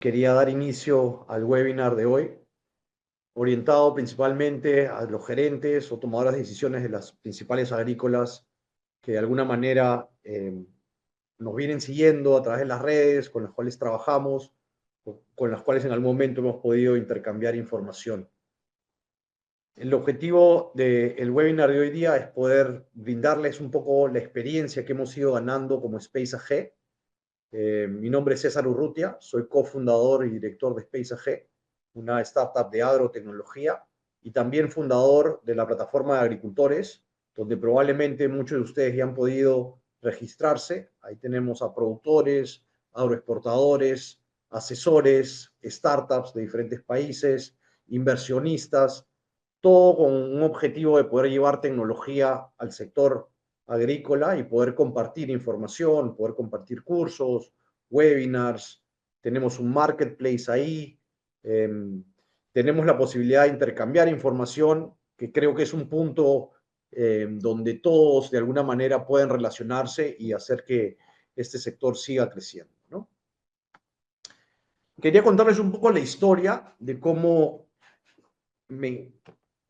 Quería dar inicio al webinar de hoy, orientado principalmente a los gerentes o tomadores de decisiones de las principales agrícolas que de alguna manera nos vienen siguiendo a través de las redes, con las cuales trabajamos, o con las cuales en algún momento hemos podido intercambiar información. El objetivo del webinar de hoy día es poder brindarles un poco la experiencia que hemos ido ganando como Space AG. Mi nombre es César Urrutia, soy cofundador y director de Space AG, una startup de agrotecnología, y también fundador de la plataforma de agricultores, donde probablemente muchos de ustedes ya han podido registrarse. Ahí tenemos a productores, agroexportadores, asesores, startups de diferentes países, inversionistas, todo con un objetivo de poder llevar tecnología al sector agrícola y poder compartir información, poder compartir cursos, webinars. Tenemos un marketplace ahí. eh, Tenemos la posibilidad de intercambiar información, que creo que es un punto donde todos de alguna manera pueden relacionarse y hacer que este sector siga creciendo, ¿no? Quería contarles un poco la historia de cómo me,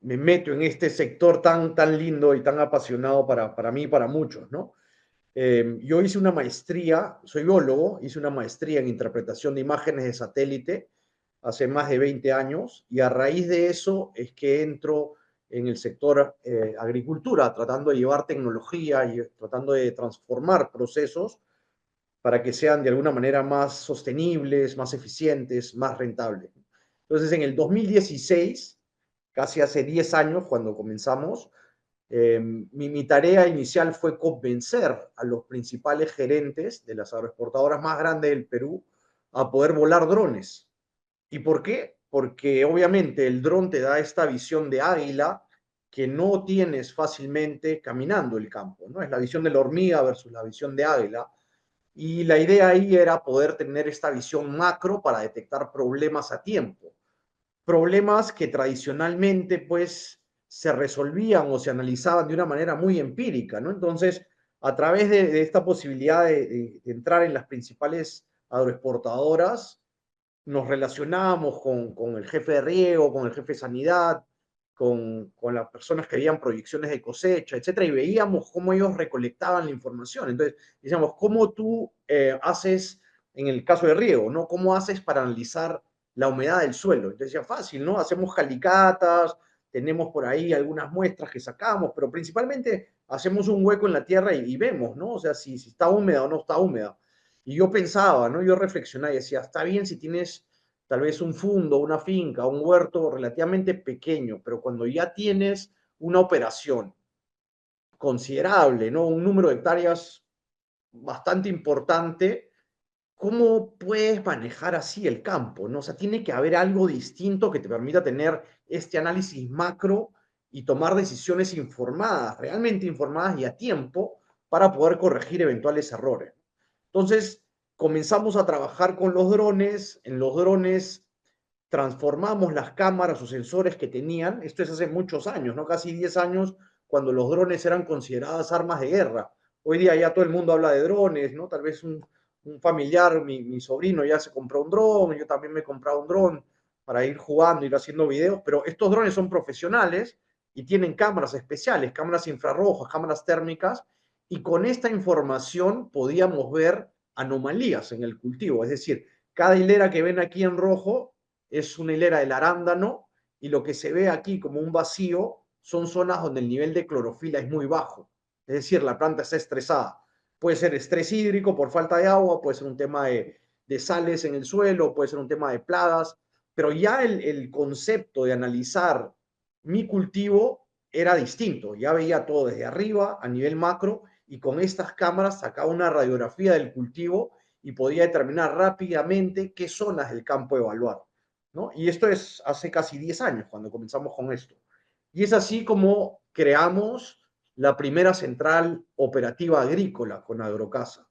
me meto en este sector tan lindo y tan apasionado para mí y para muchos, ¿no? Yo hice una maestría, soy biólogo, hice una maestría en interpretación de imágenes de satélite hace más de 20 años, y a raíz de eso es que entro en el sector agricultura, tratando de llevar tecnología y tratando de transformar procesos para que sean de alguna manera más sostenibles, más eficientes, más rentables. Entonces, en el 2016, casi hace 10 años, cuando comenzamos, mi tarea inicial fue convencer a los principales gerentes de las agroexportadoras más grandes del Perú a poder volar drones. ¿Y por qué? Porque obviamente el dron te da esta visión de águila que no tienes fácilmente caminando el campo, ¿no? Es la visión de la hormiga versus la visión de águila. Y la idea ahí era poder tener esta visión macro para detectar problemas a tiempo. Problemas que tradicionalmente pues se resolvían o se analizaban de una manera muy empírica, ¿no? Entonces, a través de esta posibilidad de entrar en las principales agroexportadoras, nos relacionábamos con el jefe de riego, con el jefe de sanidad, con las personas que veían proyecciones de cosecha, etcétera, y veíamos cómo ellos recolectaban la información. Entonces, decíamos, ¿cómo tú haces, en el caso de riego, ¿no? ¿Cómo haces para analizar la humedad del suelo? Entonces decía, fácil, ¿no? Hacemos calicatas, tenemos por ahí algunas muestras que sacamos, pero principalmente hacemos un hueco en la tierra y vemos, ¿no? O sea, si está húmeda o no está húmeda. Y yo pensaba, ¿no? Yo reflexionaba y decía, está bien si tienes tal vez un fundo, una finca, un huerto relativamente pequeño, pero cuando ya tienes una operación considerable, ¿no? Un número de hectáreas bastante importante, ¿cómo puedes manejar así el campo, ¿no? O sea, tiene que haber algo distinto que te permita tener este análisis macro y tomar decisiones informadas, realmente informadas y a tiempo para poder corregir eventuales errores. Entonces, comenzamos a trabajar con los drones. En los drones transformamos las cámaras o sensores que tenían. Esto es hace muchos años, ¿no? Casi 10 años, cuando los drones eran consideradas armas de guerra. Hoy día ya todo el mundo habla de drones, ¿no? Tal vez un familiar, mi sobrino ya se compró un dron, yo también me he comprado un dron para ir jugando, ir haciendo videos, pero estos drones son profesionales y tienen cámaras especiales, cámaras infrarrojas, cámaras térmicas, y con esta información podíamos ver anomalías en el cultivo, es decir, cada hilera que ven aquí en rojo es una hilera del arándano, y lo que se ve aquí como un vacío son zonas donde el nivel de clorofila es muy bajo, es decir, la planta está estresada. Puede ser estrés hídrico por falta de agua, puede ser un tema de sales en el suelo, puede ser un tema de plagas, pero ya el concepto de analizar mi cultivo era distinto. Ya veía todo desde arriba a nivel macro, y con estas cámaras sacaba una radiografía del cultivo y podía determinar rápidamente qué zonas del campo evaluar, ¿no? Y esto es hace casi 10 años cuando comenzamos con esto. Y es así como creamos la primera central operativa agrícola con Agrocasa,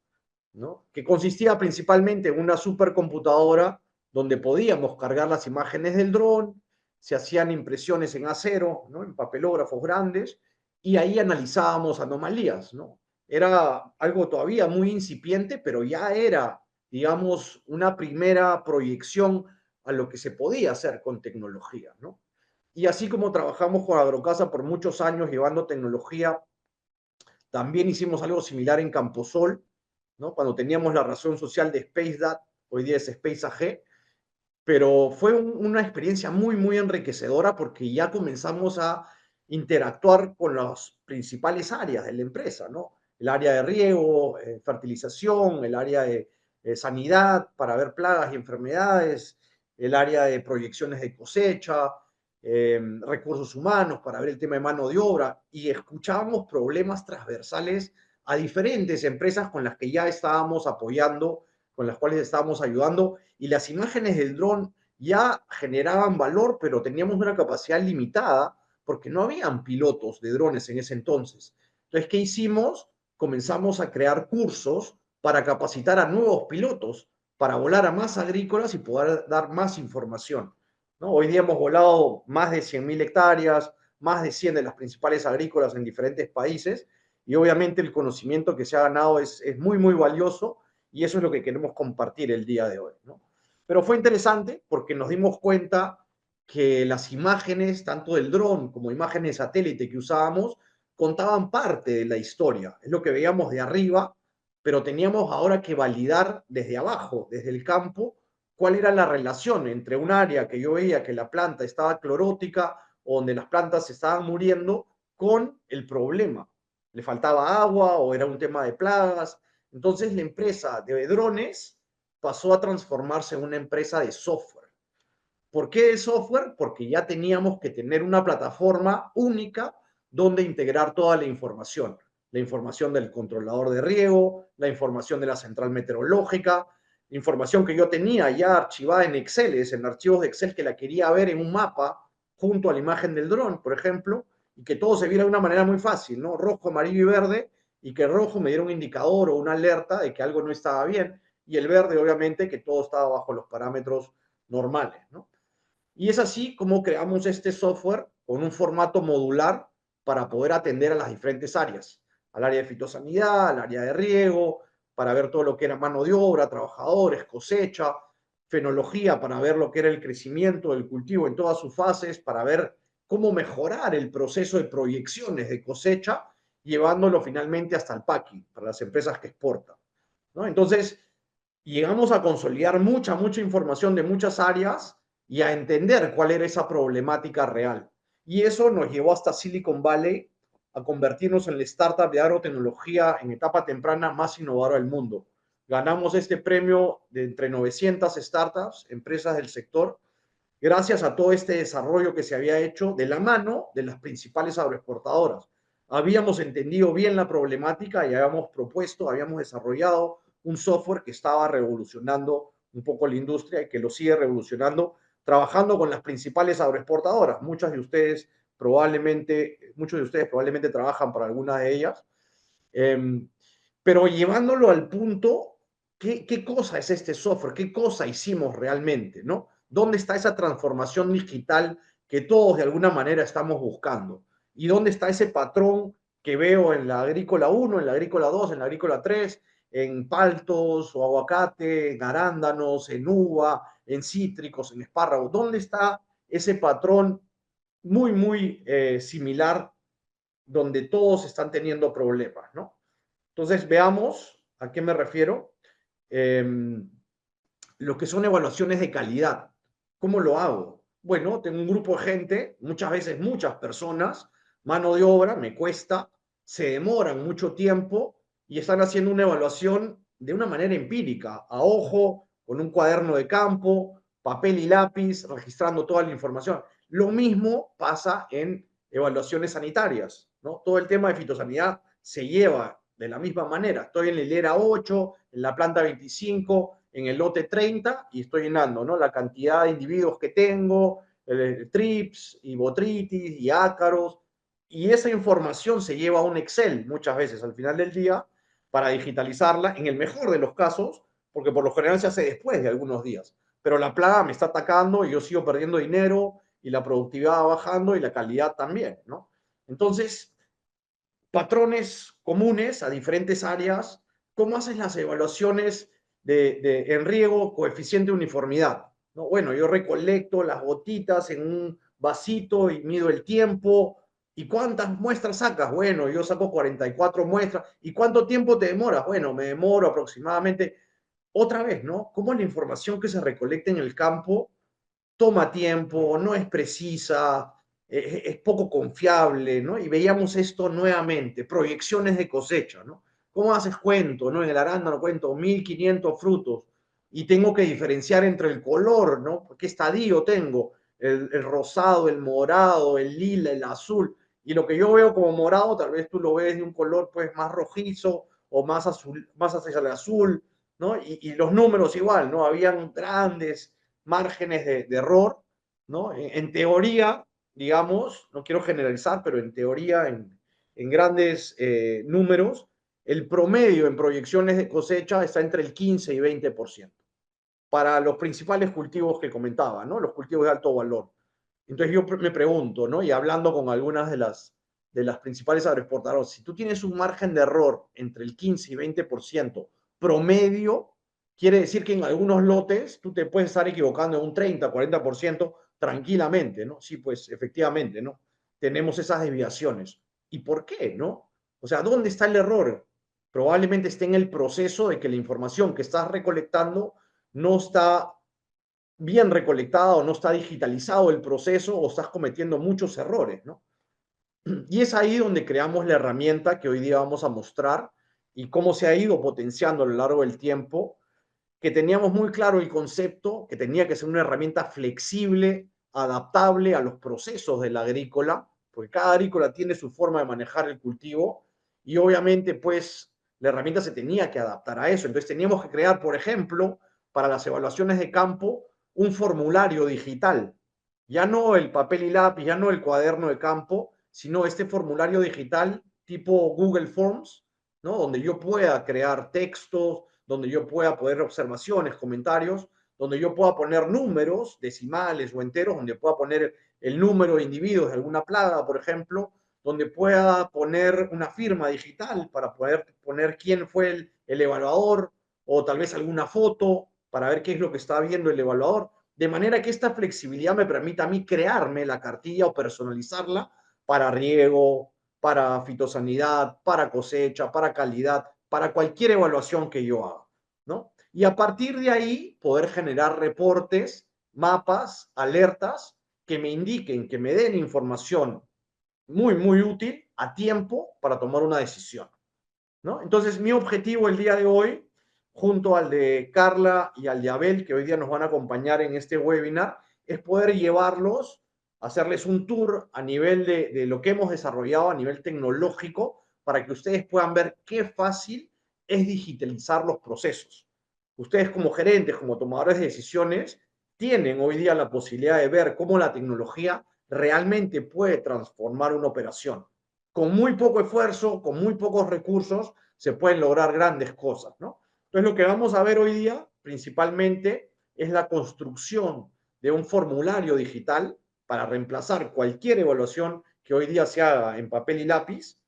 ¿no? Que consistía principalmente en una supercomputadora donde podíamos cargar las imágenes del dron, se hacían impresiones en acero, ¿no? En papelógrafos grandes, y ahí analizábamos anomalías, ¿no? Era algo todavía muy incipiente, pero ya era digamos, una primera proyección a lo que se podía hacer con tecnología, ¿no? Y así como trabajamos con Agrocasa por muchos años llevando tecnología, también hicimos algo similar en Camposol, ¿no? Cuando teníamos la razón social de SpaceDat, hoy día es Space AG, pero fue una experiencia muy, muy enriquecedora porque ya comenzamos a interactuar con las principales áreas de la empresa, ¿no? El área de riego, fertilización, el área de sanidad para ver plagas y enfermedades, el área de proyecciones de cosecha, recursos humanos para ver el tema de mano de obra y escuchábamos problemas transversales a diferentes empresas con las que ya estábamos apoyando, con las cuales estábamos ayudando y las imágenes del dron ya generaban valor, pero teníamos una capacidad limitada porque no habían pilotos de drones en ese entonces. Entonces, ¿qué hicimos? Comenzamos a crear cursos para capacitar a nuevos pilotos, para volar a más agrícolas y poder dar más información, ¿no? Hoy día hemos volado más de 100.000 hectáreas, más de 100 de las principales agrícolas en diferentes países y obviamente el conocimiento que se ha ganado es muy, muy valioso y eso es lo que queremos compartir el día de hoy, ¿no? Pero fue interesante porque nos dimos cuenta que las imágenes, tanto del dron como imágenes de satélite que usábamos, contaban parte de la historia. Es lo que veíamos de arriba, pero teníamos ahora que validar desde abajo, desde el campo, cuál era la relación entre un área que yo veía que la planta estaba clorótica o donde las plantas se estaban muriendo con el problema. Le faltaba agua o era un tema de plagas. Entonces la empresa de drones pasó a transformarse en una empresa de software. ¿Por qué de software? Porque ya teníamos que tener una plataforma única donde integrar toda la información del controlador de riego, la información de la central meteorológica, la información que yo tenía ya archivada en Excel, en archivos de Excel que la quería ver en un mapa junto a la imagen del dron, por ejemplo, y que todo se viera de una manera muy fácil, ¿no? Rojo, amarillo y verde, y que el rojo me diera un indicador o una alerta de que algo no estaba bien, y el verde, obviamente, que todo estaba bajo los parámetros normales, ¿no? Y es así como creamos este software con un formato modular para poder atender a las diferentes áreas, al área de fitosanidad, al área de riego, para ver todo lo que era mano de obra, trabajadores, cosecha, fenología para ver lo que era el crecimiento del cultivo en todas sus fases, para ver cómo mejorar el proceso de proyecciones de cosecha, llevándolo finalmente hasta el packing para las empresas que exportan, ¿no? Entonces, llegamos a consolidar mucha información de muchas áreas y a entender cuál era esa problemática real. Y eso nos llevó hasta Silicon Valley a convertirnos en la startup de agrotecnología en etapa temprana más innovadora del mundo. Ganamos este premio de entre 900 startups, empresas del sector, gracias a todo este desarrollo que se había hecho de la mano de las principales agroexportadoras. Habíamos entendido bien la problemática y habíamos propuesto, habíamos desarrollado un software que estaba revolucionando un poco la industria y que lo sigue revolucionando, trabajando con las principales agroexportadoras. Muchos de ustedes probablemente trabajan para alguna de ellas, eh, pero llevándolo al punto, ¿qué cosa es este software? ¿Qué cosa hicimos realmente? ¿No? ¿Dónde está esa transformación digital que todos de alguna manera estamos buscando? ¿Y dónde está ese patrón que veo en la agrícola 1, en la agrícola 2, en la agrícola 3, en paltos o aguacate, en arándanos, en uva, en cítricos, en espárragos? ¿Dónde está ese patrón muy similar donde todos están teniendo problemas, ¿no? Entonces, veamos a qué me refiero. Eh, lo que son evaluaciones de calidad. ¿Cómo lo hago? Bueno, tengo un grupo de gente, muchas veces muchas personas, mano de obra, me cuesta, se demoran mucho tiempo y están haciendo una evaluación de una manera empírica, a ojo, con un cuaderno de campo, papel y lápiz, registrando toda la información. Lo mismo pasa en evaluaciones sanitarias, ¿no? Todo el tema de fitosanidad se lleva de la misma manera. Estoy en la hilera 8, en la planta 25, en el lote 30 y estoy llenando, ¿no? La cantidad de individuos que tengo, trips y botritis y ácaros. Y esa información se lleva a un Excel muchas veces al final del día para digitalizarla, en el mejor de los casos, porque por lo general se hace después de algunos días. Pero la plaga me está atacando y yo sigo perdiendo dinero y la productividad va bajando y la calidad también, ¿no? Entonces, patrones comunes a diferentes áreas, cómo haces las evaluaciones en riego, coeficiente de uniformidad, ¿no? Bueno, yo recolecto las gotitas en un vasito y mido el tiempo. ¿Y cuántas muestras sacas? Bueno, yo saco 44 muestras. ¿Y cuánto tiempo te demoras? Bueno, me demoro aproximadamente, otra vez, ¿no? Cómo la información que se recolecta en el campo toma tiempo, no es precisa, es poco confiable, ¿no? Y veíamos esto nuevamente, proyecciones de cosecha, ¿no? ¿Cómo haces cuento, ¿no? En el arándano cuento 1500 frutos y tengo que diferenciar entre el color, ¿no? ¿Qué estadio tengo? El rosado, el morado, el lila, el azul. Y lo que yo veo como morado, tal vez tú lo ves de un color pues más rojizo o más azul, más hacia el azul, ¿no? Y los números igual, ¿no? Habían grandes márgenes de error, ¿no? En teoría, digamos, no quiero generalizar, pero en teoría, en grandes números, el promedio en proyecciones de cosecha está entre el 15 y 20% para los principales cultivos que comentaba, ¿no? Los cultivos de alto valor. Entonces yo me pregunto, ¿no? Y hablando con algunas de las principales agroexportadoras, si tú tienes un margen de error entre el 15 y 20% promedio, quiere decir que en algunos lotes tú te puedes estar equivocando en un 30, 40% tranquilamente, ¿no? Sí, pues efectivamente, ¿no? Tenemos esas desviaciones. ¿Y por qué, no? O sea, ¿dónde está el error? Probablemente esté en el proceso de que la información que estás recolectando no está bien recolectada o no está digitalizado el proceso o estás cometiendo muchos errores, ¿no? Y es ahí donde creamos la herramienta que hoy día vamos a mostrar y cómo se ha ido potenciando a lo largo del tiempo, que teníamos muy claro el concepto, que tenía que ser una herramienta flexible, adaptable a los procesos de la agrícola, porque cada agrícola tiene su forma de manejar el cultivo y obviamente pues la herramienta se tenía que adaptar a eso. Entonces teníamos que crear, por ejemplo, para las evaluaciones de campo, un formulario digital. Ya no el papel y lápiz, ya no el cuaderno de campo, sino este formulario digital tipo Google Forms, ¿no? Donde yo pueda crear textos, donde yo pueda poner observaciones, comentarios, donde yo pueda poner números, decimales o enteros, donde pueda poner el número de individuos de alguna plaga, por ejemplo, donde pueda poner una firma digital para poder poner quién fue el evaluador o tal vez alguna foto para ver qué es lo que está viendo el evaluador, de manera que esta flexibilidad me permita a mí crearme la cartilla o personalizarla para riego, para fitosanidad, para cosecha, para calidad, para cualquier evaluación que yo haga, ¿no? Y a partir de ahí poder generar reportes, mapas, alertas que me indiquen, que me den información muy, muy útil a tiempo para tomar una decisión, ¿no? Entonces, mi objetivo el día de hoy, junto al de Carla y al de Abel, que hoy día nos van a acompañar en este webinar, es poder llevarlos, hacerles un tour a nivel de lo que hemos desarrollado a nivel tecnológico, para que ustedes puedan ver qué fácil es digitalizar los procesos. Ustedes como gerentes, como tomadores de decisiones, tienen hoy día la posibilidad de ver cómo la tecnología realmente puede transformar una operación con muy poco esfuerzo, con muy pocos recursos, se pueden lograr grandes cosas, ¿no? Entonces, lo que vamos a ver hoy día, principalmente, es la construcción de un formulario digital para reemplazar cualquier evaluación que hoy día se haga en papel y lápiz,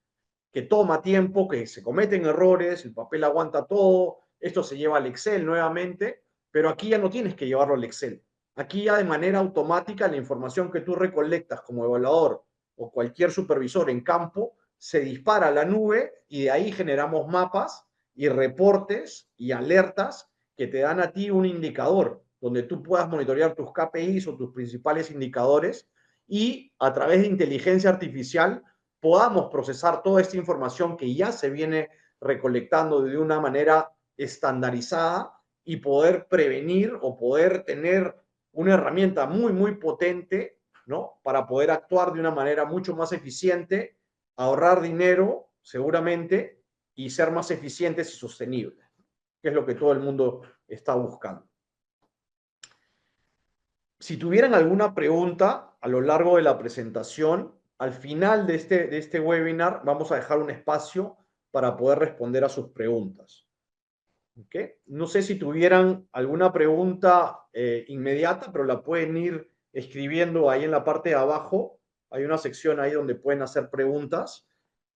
que toma tiempo, que se cometen errores, el papel aguanta todo, esto se lleva al Excel nuevamente, pero aquí ya no tienes que llevarlo al Excel. Aquí ya de manera automática la información que tú recolectas como evaluador o cualquier supervisor en campo se dispara a la nube y de ahí generamos mapas y reportes y alertas que te dan a ti un indicador donde tú puedas monitorear tus KPIs o tus principales indicadores y a través de inteligencia artificial podamos procesar toda esta información que ya se viene recolectando de una manera estandarizada y poder prevenir o poder tener una herramienta muy, muy potente, ¿no? Para poder actuar de una manera mucho más eficiente, ahorrar dinero, seguramente, y ser más eficientes y sostenibles, que es lo que todo el mundo está buscando. Si tuvieran alguna pregunta a lo largo de la presentación, al final de este webinar vamos a dejar un espacio para poder responder a sus preguntas. ¿Okay? No sé si tuvieran alguna pregunta inmediata, pero la pueden ir escribiendo ahí en la parte de abajo. Hay una sección ahí donde pueden hacer preguntas.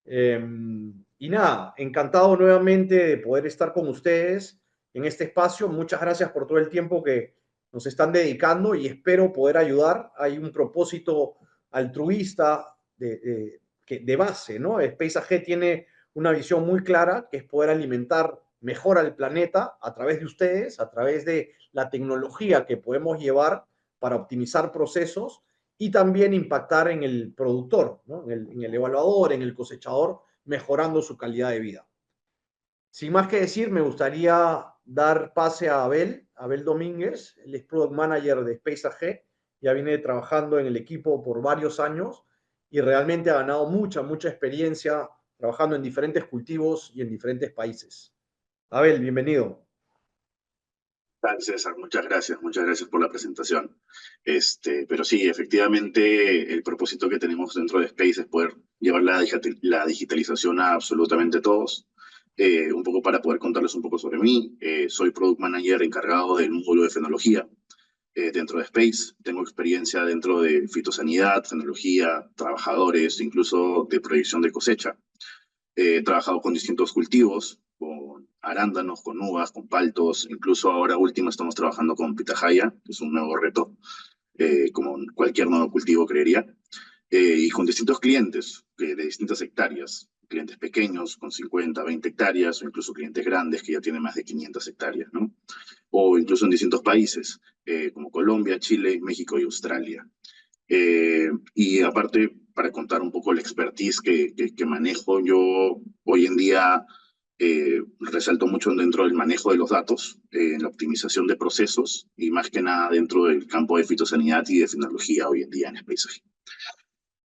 Y nada, encantado nuevamente de poder estar con ustedes en este espacio. Muchas gracias por todo el tiempo que nos están dedicando y espero poder ayudar. Hay un propósito altruista de base, ¿no? Space AG tiene una visión muy clara, que es poder alimentar mejor al planeta a través de ustedes, a través de la tecnología que podemos llevar para optimizar procesos y también impactar en el productor, ¿no? en el evaluador, en el cosechador, mejorando su calidad de vida. Sin más que decir, me gustaría dar pase a Abel Domínguez, el es Product Manager de Space AG, ya viene trabajando en el equipo por varios años y realmente ha ganado mucha experiencia trabajando en diferentes cultivos y en diferentes países. Abel, bienvenido. César, muchas gracias por la presentación. Pero sí, efectivamente, el propósito que tenemos dentro de Space es poder llevar la digitalización a absolutamente todos. Un poco para poder contarles un poco sobre mí, soy Product Manager encargado del módulo de fenología dentro de Space. Tengo experiencia dentro de fitosanidad, fenología, trabajadores, incluso de proyección de cosecha. He trabajado con distintos cultivos, con arándanos, con uvas, con paltos, incluso ahora último estamos trabajando con pitahaya, que es un nuevo reto, como cualquier nuevo cultivo creería, y con distintos clientes de distintas hectáreas, clientes pequeños con 50, 20 hectáreas, o incluso clientes grandes que ya tienen más de 500 hectáreas, ¿no? O incluso en distintos países, como Colombia, Chile, México y Australia. Y aparte, para contar un poco la expertise que manejo, yo hoy en día resalto mucho dentro del manejo de los datos, en la optimización de procesos y más que nada dentro del campo de fitosanidad y de fenología hoy en día en el paisaje.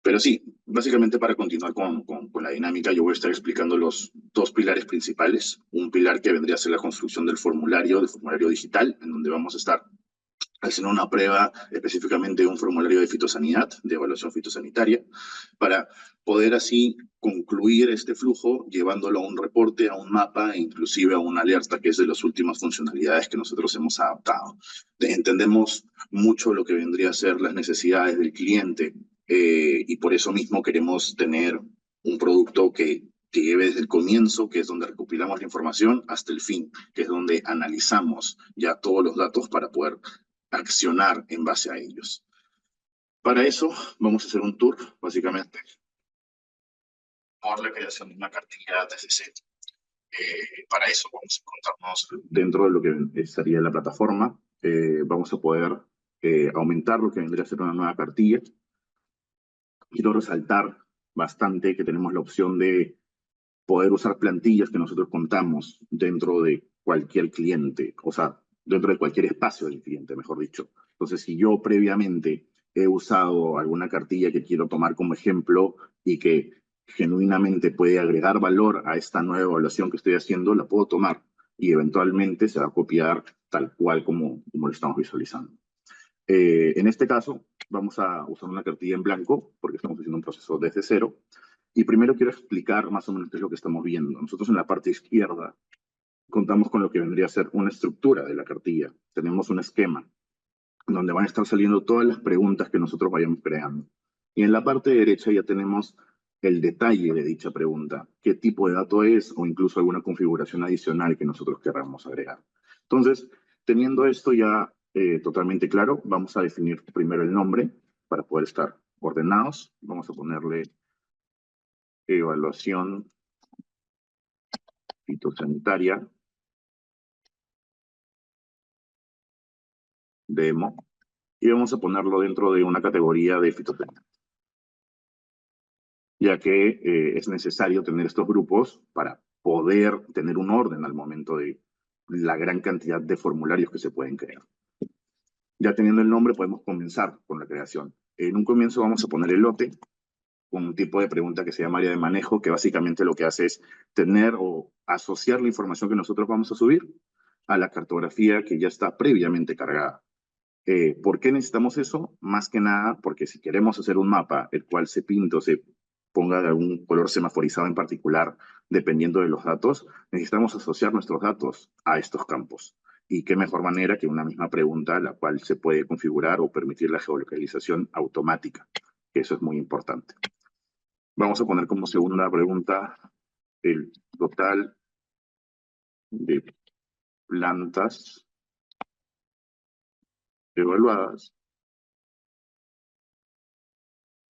Pero sí, básicamente para continuar con la dinámica, yo voy a estar explicando los dos pilares principales. Un pilar que vendría a ser la construcción del formulario digital, en donde vamos a estar haciendo una prueba específicamente de un formulario de fitosanidad, de evaluación fitosanitaria, para poder así concluir este flujo llevándolo a un reporte, a un mapa e inclusive a una alerta, que es de las últimas funcionalidades que nosotros hemos adaptado. Entendemos mucho lo que vendría a ser las necesidades del cliente y por eso mismo queremos tener un producto que lleve desde el comienzo, que es donde recopilamos la información, hasta el fin, que es donde analizamos ya todos los datos para poder accionar en base a ellos. Para eso vamos a hacer un tour, básicamente, por la creación de una cartilla desde cero. Para eso vamos a encontrarnos dentro de lo que estaría la plataforma. Vamos a poder aumentar lo que vendría a ser una nueva cartilla. Quiero resaltar bastante que tenemos la opción de poder usar plantillas que nosotros contamos dentro de cualquier cliente, o sea, dentro de cualquier espacio del cliente, mejor dicho. Entonces, si yo previamente he usado alguna cartilla que quiero tomar como ejemplo y que genuinamente puede agregar valor a esta nueva evaluación que estoy haciendo, la puedo tomar y eventualmente se va a copiar tal cual como lo estamos visualizando. En este caso, vamos a usar una cartilla en blanco porque estamos haciendo un proceso desde cero. Y primero quiero explicar más o menos qué es lo que estamos viendo. Nosotros en la parte izquierda contamos con lo que vendría a ser una estructura de la cartilla. Tenemos un esquema donde van a estar saliendo todas las preguntas que nosotros vayamos creando. Y en la parte derecha ya tenemos el detalle de dicha pregunta, qué tipo de dato es o incluso alguna configuración adicional que nosotros queramos agregar. Entonces, teniendo esto ya totalmente claro, vamos a definir primero el nombre para poder estar ordenados. Vamos a ponerle evaluación fitosanitaria demo y vamos a ponerlo dentro de una categoría de fitosanidad, ya que es necesario tener estos grupos para poder tener un orden al momento de la gran cantidad de formularios que se pueden crear. Ya teniendo el nombre podemos comenzar con la creación. En un comienzo vamos a poner el lote, con un tipo de pregunta que se llama área de manejo, que básicamente lo que hace es tener o asociar la información que nosotros vamos a subir a la cartografía que ya está previamente cargada. ¿Por qué necesitamos eso? Más que nada porque si queremos hacer un mapa el cual se pinte o se ponga de algún color semaforizado en particular, dependiendo de los datos, necesitamos asociar nuestros datos a estos campos. Y qué mejor manera que una misma pregunta, la cual se puede configurar o permitir la geolocalización automática, que eso es muy importante. Vamos a poner como segunda pregunta el total de plantas evaluadas.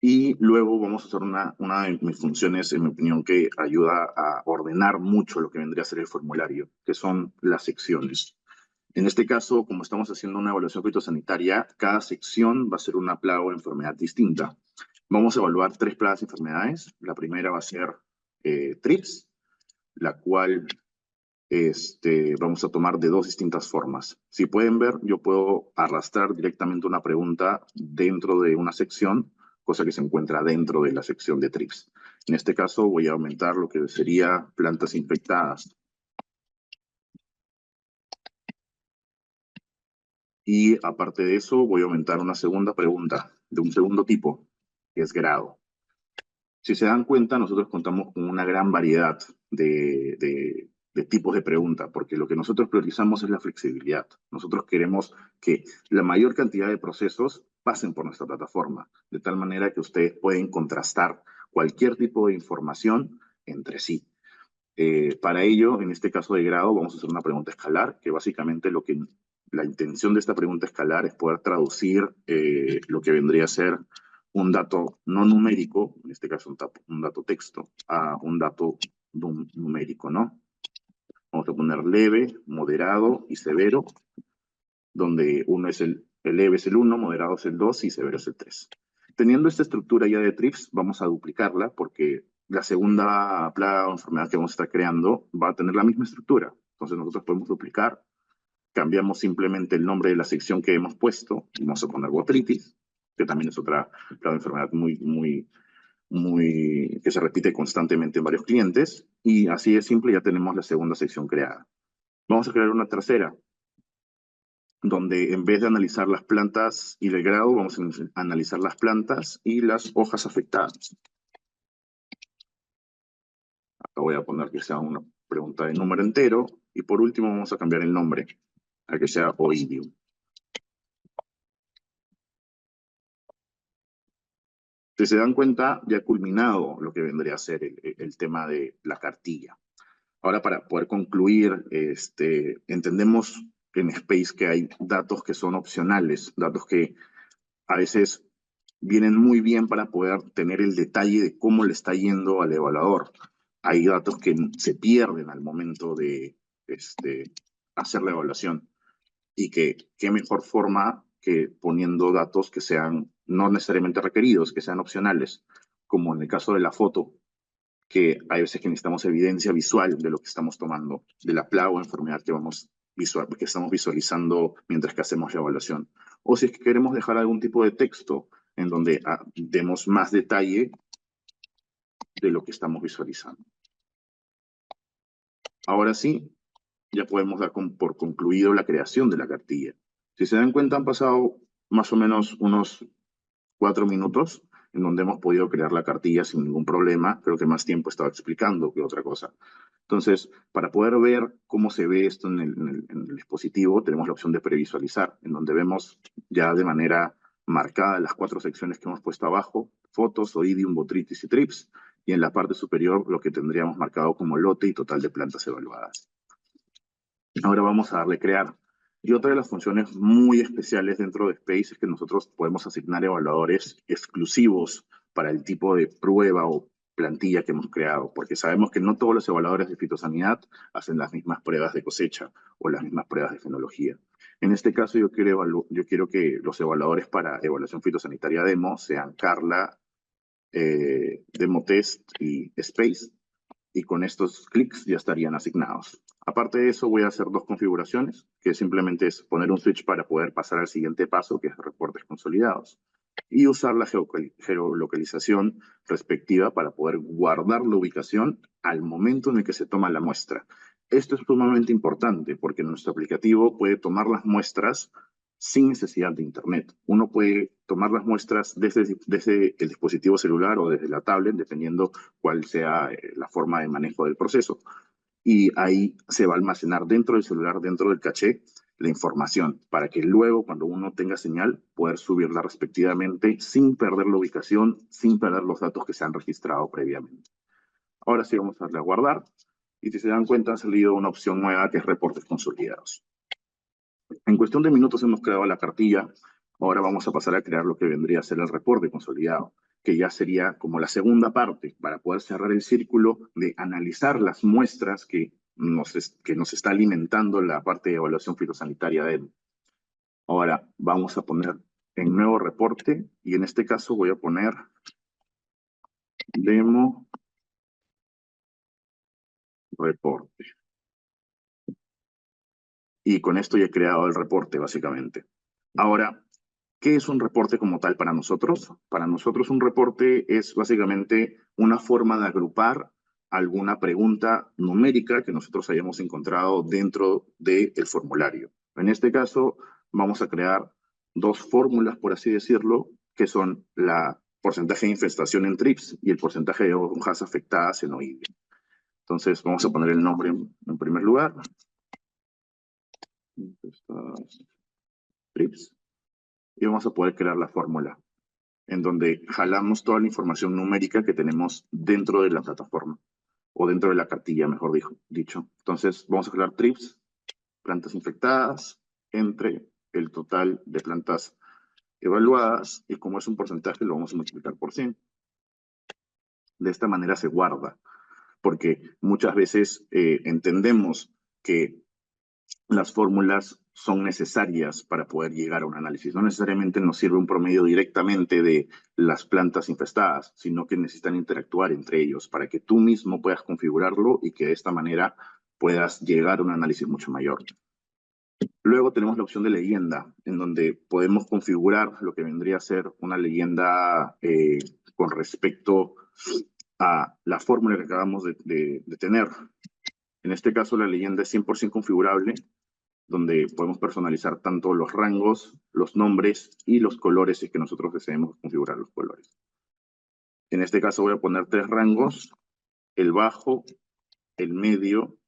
Y luego vamos a hacer una de mis funciones, en mi opinión, que ayuda a ordenar mucho lo que vendría a ser el formulario, que son las secciones. En este caso, como estamos haciendo una evaluación fitosanitaria, cada sección va a ser una plaga o enfermedad distinta. Vamos a evaluar 3 plagas y enfermedades. La primera va a ser trips, la cual vamos a tomar de 2 distintas formas. Si pueden ver, yo puedo arrastrar directamente una pregunta dentro de una sección, cosa que se encuentra dentro de la sección de trips. En este caso voy a aumentar lo que sería plantas infectadas. Y aparte de eso, voy a aumentar una segunda pregunta de un segundo tipo, que es grado. Si se dan cuenta, nosotros contamos con una gran variedad de tipos de preguntas, porque lo que nosotros priorizamos es la flexibilidad. Nosotros queremos que la mayor cantidad de procesos pasen por nuestra plataforma, de tal manera que ustedes pueden contrastar cualquier tipo de información entre sí. Para ello, en este caso de grado, vamos a hacer una pregunta escalar, que básicamente la intención de esta pregunta escalar es poder traducir lo que vendría a ser un dato no numérico, en este caso un dato texto, a un dato numérico, ¿no? Vamos a poner leve, moderado y severo, donde el leve es el 1, moderado es el 2 y severo es el 3. Teniendo esta estructura ya de trips, vamos a duplicarla porque la segunda plaga o enfermedad que vamos a estar creando va a tener la misma estructura. Entonces nosotros podemos duplicar, cambiamos simplemente el nombre de la sección que hemos puesto, y vamos a poner botritis, que también es otra plaga o enfermedad que se repite constantemente en varios clientes, y así de simple ya tenemos la segunda sección creada. Vamos a crear una tercera, donde en vez de analizar las plantas y el grado, vamos a analizar las plantas y las hojas afectadas. Acá voy a poner que sea una pregunta de número entero, y por último vamos a cambiar el nombre, a que sea Oidium. Si se dan cuenta, ya ha culminado lo que vendría a ser el tema de la cartilla. Ahora, para poder concluir, entendemos en Space que hay datos que son opcionales, datos que a veces vienen muy bien para poder tener el detalle de cómo le está yendo al evaluador. Hay datos que se pierden al momento de hacer la evaluación, y que qué mejor forma que poniendo datos que sean no necesariamente requeridos, que sean opcionales, como en el caso de la foto, que hay veces que necesitamos evidencia visual de lo que estamos tomando, de la plaga o enfermedad que estamos visualizando mientras que hacemos la evaluación. O si es que queremos dejar algún tipo de texto en donde demos más detalle de lo que estamos visualizando. Ahora sí, ya podemos dar por concluido la creación de la cartilla. Si se dan cuenta, han pasado más o menos unos 4 minutos en donde hemos podido crear la cartilla sin ningún problema. Creo que más tiempo estaba explicando que otra cosa. Entonces, para poder ver cómo se ve esto en el dispositivo, tenemos la opción de previsualizar, en donde vemos ya de manera marcada las 4 secciones que hemos puesto abajo: fotos, oidium, botritis y trips, y en la parte superior lo que tendríamos marcado como lote y total de plantas evaluadas. Ahora vamos a darle crear. Y otra de las funciones muy especiales dentro de Space es que nosotros podemos asignar evaluadores exclusivos para el tipo de prueba o plantilla que hemos creado, porque sabemos que no todos los evaluadores de fitosanidad hacen las mismas pruebas de cosecha o las mismas pruebas de fenología. En este caso yo quiero que los evaluadores para evaluación fitosanitaria demo sean Carla, Demotest y Space, y con estos clics ya estarían asignados. Aparte de eso, voy a hacer 2 configuraciones, que simplemente es poner un switch para poder pasar al siguiente paso, que es reportes consolidados, y usar la geolocalización respectiva para poder guardar la ubicación al momento en el que se toma la muestra. Esto es sumamente importante porque nuestro aplicativo puede tomar las muestras sin necesidad de internet. Uno puede tomar las muestras desde el dispositivo celular o desde la tablet, dependiendo cuál sea la forma de manejo del proceso. Y ahí se va a almacenar dentro del celular, dentro del caché, la información, para que luego, cuando uno tenga señal, poder subirla respectivamente sin perder la ubicación, sin perder los datos que se han registrado previamente. Ahora sí vamos a darle a guardar, Y si se dan cuenta, ha salido una opción nueva que es reportes consolidados. En cuestión de minutos hemos creado la cartilla. Ahora vamos a pasar a crear lo que vendría a ser el reporte consolidado, que ya sería como la segunda parte para poder cerrar el círculo de analizar las muestras que nos está alimentando la parte de evaluación fitosanitaria de él. Ahora vamos a poner en nuevo reporte y en este caso voy a poner demo reporte. Y con esto ya he creado el reporte básicamente. Ahora, ¿qué es un reporte como tal para nosotros? Para nosotros un reporte es básicamente una forma de agrupar alguna pregunta numérica que nosotros hayamos encontrado dentro del formulario. En este caso, vamos a crear dos fórmulas, por así decirlo, que son la porcentaje de infestación en trips y el porcentaje de hojas afectadas en oidio. Entonces, vamos a poner el nombre en primer lugar. Trips. Y vamos a poder crear la fórmula, en donde jalamos toda la información numérica que tenemos dentro de la plataforma, o dentro de la cartilla, mejor dicho. Entonces, vamos a crear trips, plantas infectadas, entre el total de plantas evaluadas, y como es un porcentaje, lo vamos a multiplicar por 100. De esta manera se guarda, porque muchas veces entendemos que las fórmulas son necesarias para poder llegar a un análisis. No necesariamente nos sirve un promedio directamente de las plantas infestadas, sino que necesitan interactuar entre ellos para que tú mismo puedas configurarlo y que de esta manera puedas llegar a un análisis mucho mayor. Luego tenemos la opción de leyenda, en donde podemos configurar lo que vendría a ser una leyenda con respecto a la fórmula que acabamos de tener. En este caso, la leyenda es 100% configurable, donde podemos personalizar tanto los rangos, los nombres y los colores si es que nosotros deseemos configurar los colores. En este caso voy a poner 3 rangos, el bajo, el medio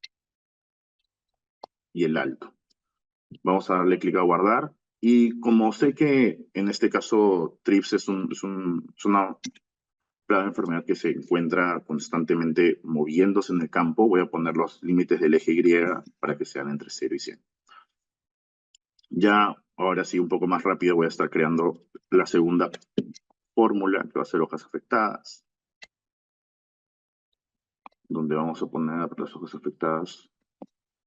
y el alto. Vamos a darle clic a guardar y como sé que en este caso TRIPS es una plaga de enfermedad que se encuentra constantemente moviéndose en el campo, voy a poner los límites del eje Y para que sean entre 0 y 100. Ya, ahora sí, un poco más rápido, voy a estar creando la segunda fórmula, que va a ser hojas afectadas, donde vamos a poner las hojas afectadas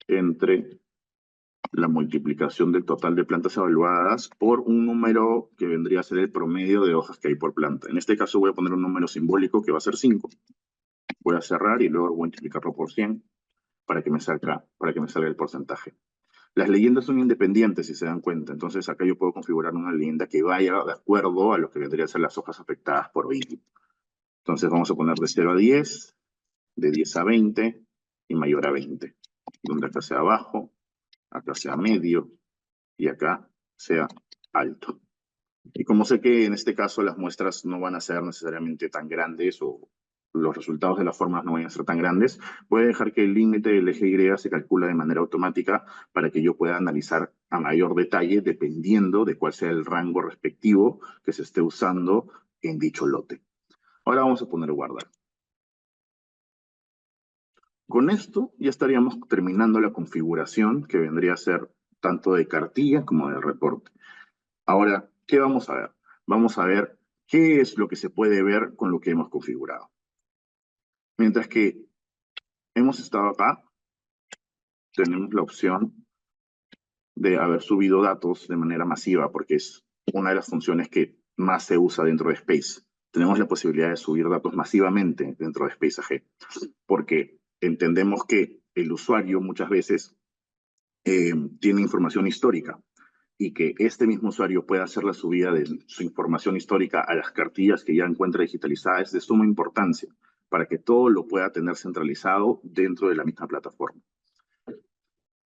entre la multiplicación del total de plantas evaluadas por un número que vendría a ser el promedio de hojas que hay por planta. En este caso voy a poner un número simbólico que va a ser 5. Voy a cerrar y luego voy a multiplicarlo por 100 para que me salga el porcentaje. Las leyendas son independientes, si se dan cuenta. Entonces, acá yo puedo configurar una leyenda que vaya de acuerdo a lo que vendría a ser las hojas afectadas por oidio. Entonces, vamos a poner de 0 a 10, de 10 a 20 y mayor a 20. Donde acá sea bajo, acá sea medio y acá sea alto. Y como sé que en este caso las muestras no van a ser necesariamente tan grandes o los resultados de las formas no van a ser tan grandes, voy a dejar que el límite del eje Y se calcula de manera automática para que yo pueda analizar a mayor detalle dependiendo de cuál sea el rango respectivo que se esté usando en dicho lote. Ahora vamos a poner guardar. Con esto ya estaríamos terminando la configuración que vendría a ser tanto de cartilla como de reporte. Ahora, ¿qué vamos a ver? Vamos a ver qué es lo que se puede ver con lo que hemos configurado. Mientras que hemos estado acá, tenemos la opción de haber subido datos de manera masiva, porque es una de las funciones que más se usa dentro de Space. Tenemos la posibilidad de subir datos masivamente dentro de Space AG, porque entendemos que el usuario muchas veces tiene información histórica y que este mismo usuario pueda hacer la subida de su información histórica a las cartillas que ya encuentra digitalizadas es de suma importancia para que todo lo pueda tener centralizado dentro de la misma plataforma.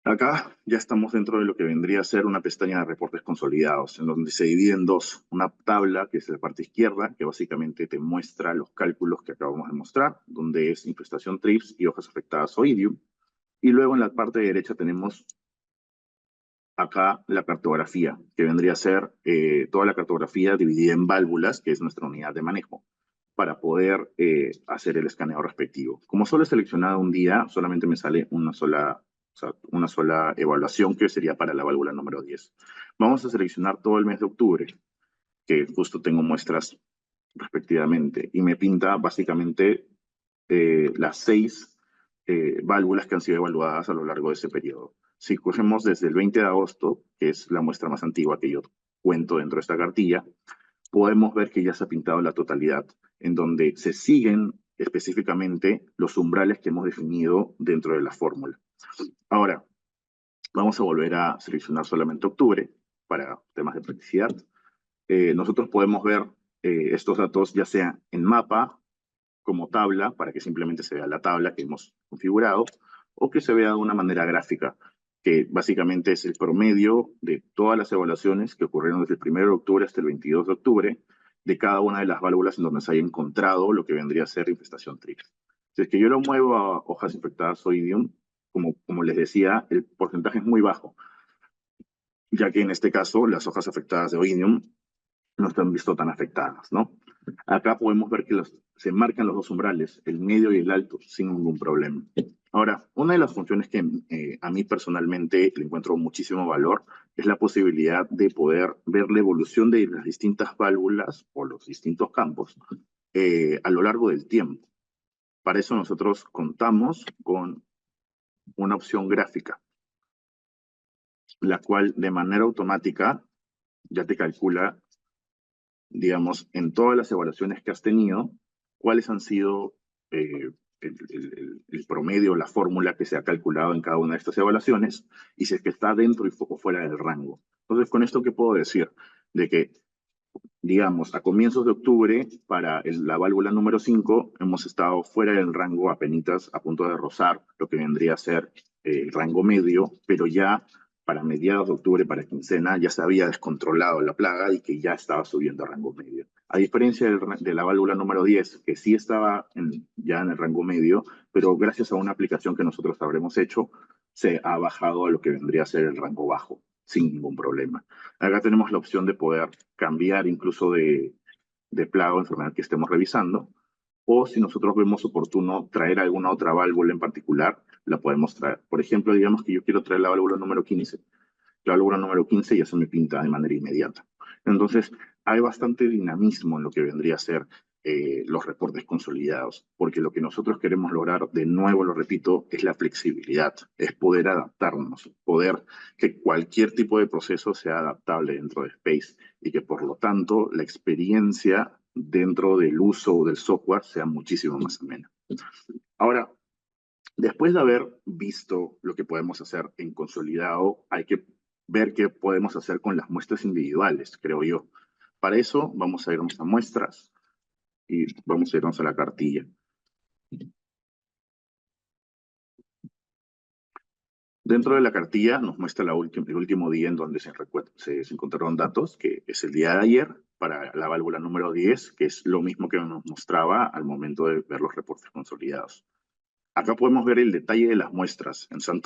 Acá ya estamos dentro de lo que vendría a ser una pestaña de reportes consolidados, en donde se divide en dos. Una tabla, que es la parte izquierda, que básicamente te muestra los cálculos que acabamos de mostrar, donde es infestación TRIPS y hojas afectadas oidium. Y luego en la parte derecha tenemos acá la cartografía, que vendría a ser toda la cartografía dividida en válvulas, que es nuestra unidad de manejo. para poder hacer el escaneo respectivo. Como solo he seleccionado un día, solamente me sale una sola evaluación que sería para la válvula número 10. Vamos a seleccionar todo el mes de octubre, que justo tengo muestras respectivamente, y me pinta básicamente las 6 válvulas que han sido evaluadas a lo largo de ese periodo. Si cogemos desde el 20 de agosto, que es la muestra más antigua que yo cuento dentro de esta cartilla, podemos ver que ya se ha pintado la totalidad, en donde se siguen específicamente los umbrales que hemos definido dentro de la fórmula. Ahora, vamos a volver a seleccionar solamente octubre para temas de practicidad. Nosotros podemos ver estos datos ya sea en mapa, como tabla, para que simplemente se vea la tabla que hemos configurado, o que se vea de una manera gráfica, que básicamente es el promedio de todas las evaluaciones que ocurrieron desde el 1 de octubre hasta el 22 de octubre, de cada una de las válvulas en donde se haya encontrado lo que vendría a ser infestación TRIPS. Si es que yo lo muevo a hojas infectadas Oidium, como les decía, el porcentaje es muy bajo, ya que en este caso las hojas afectadas de Oidium no están visto tan afectadas, ¿no? Acá podemos ver que se marcan los dos umbrales, el medio y el alto, sin ningún problema. Ahora, una de las funciones que a mí personalmente le encuentro muchísimo valor es la posibilidad de poder ver la evolución de las distintas válvulas o los distintos campos a lo largo del tiempo. Para eso nosotros contamos con una opción gráfica, la cual de manera automática ya te calcula, digamos, en todas las evaluaciones que has tenido, cuáles han sido el promedio, la fórmula que se ha calculado en cada una de estas evaluaciones, y si es que está dentro o fuera del rango. Entonces, con esto, ¿qué puedo decir? De que, digamos, a comienzos de octubre, para la válvula número 5, hemos estado fuera del rango apenas a punto de rozar lo que vendría a ser el rango medio, pero ya para mediados de octubre, para quincena, ya se había descontrolado la plaga y que ya estaba subiendo a rango medio. A diferencia de la válvula número 10, que sí estaba ya en el rango medio, pero gracias a una aplicación que nosotros habremos hecho, se ha bajado a lo que vendría a ser el rango bajo, sin ningún problema. Acá tenemos la opción de poder cambiar incluso de plaga o enfermedad que estemos revisando, o si nosotros vemos oportuno traer alguna otra válvula en particular, la podemos traer. Por ejemplo, digamos que yo quiero traer la válvula número 15. La válvula número 15 ya se me pinta de manera inmediata. Entonces, hay bastante dinamismo en lo que vendría a ser los reportes consolidados, porque lo que nosotros queremos lograr, de nuevo lo repito, es la flexibilidad, es poder adaptarnos, poder que cualquier tipo de proceso sea adaptable dentro de Space y que por lo tanto la experiencia dentro del uso del software sea muchísimo más amena. Ahora, después de haber visto lo que podemos hacer en consolidado, hay que ver qué podemos hacer con las muestras individuales, creo yo. Para eso vamos a irnos a muestras y vamos a irnos a la cartilla. Dentro de la cartilla nos muestra el último día en donde se encontraron datos, que es el día de ayer, para la válvula número 10, que es lo mismo que nos mostraba al momento de ver los reportes consolidados. Acá podemos ver el detalle de las muestras. Se han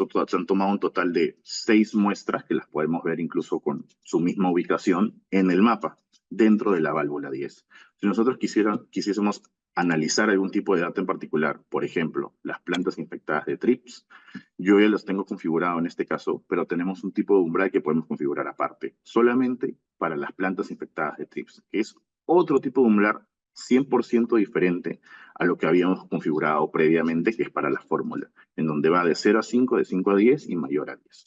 tomado un total de 6 muestras, que las podemos ver incluso con su misma ubicación en el mapa, dentro de la válvula 10. Si nosotros quisiésemos analizar algún tipo de data en particular, por ejemplo, las plantas infectadas de TRIPS, yo ya las tengo configurado en este caso, pero tenemos un tipo de umbral que podemos configurar aparte, solamente para las plantas infectadas de TRIPS, que es otro tipo de umbral 100% diferente a lo que habíamos configurado previamente, que es para la fórmula, en donde va de 0 a 5, de 5 a 10 y mayor a 10.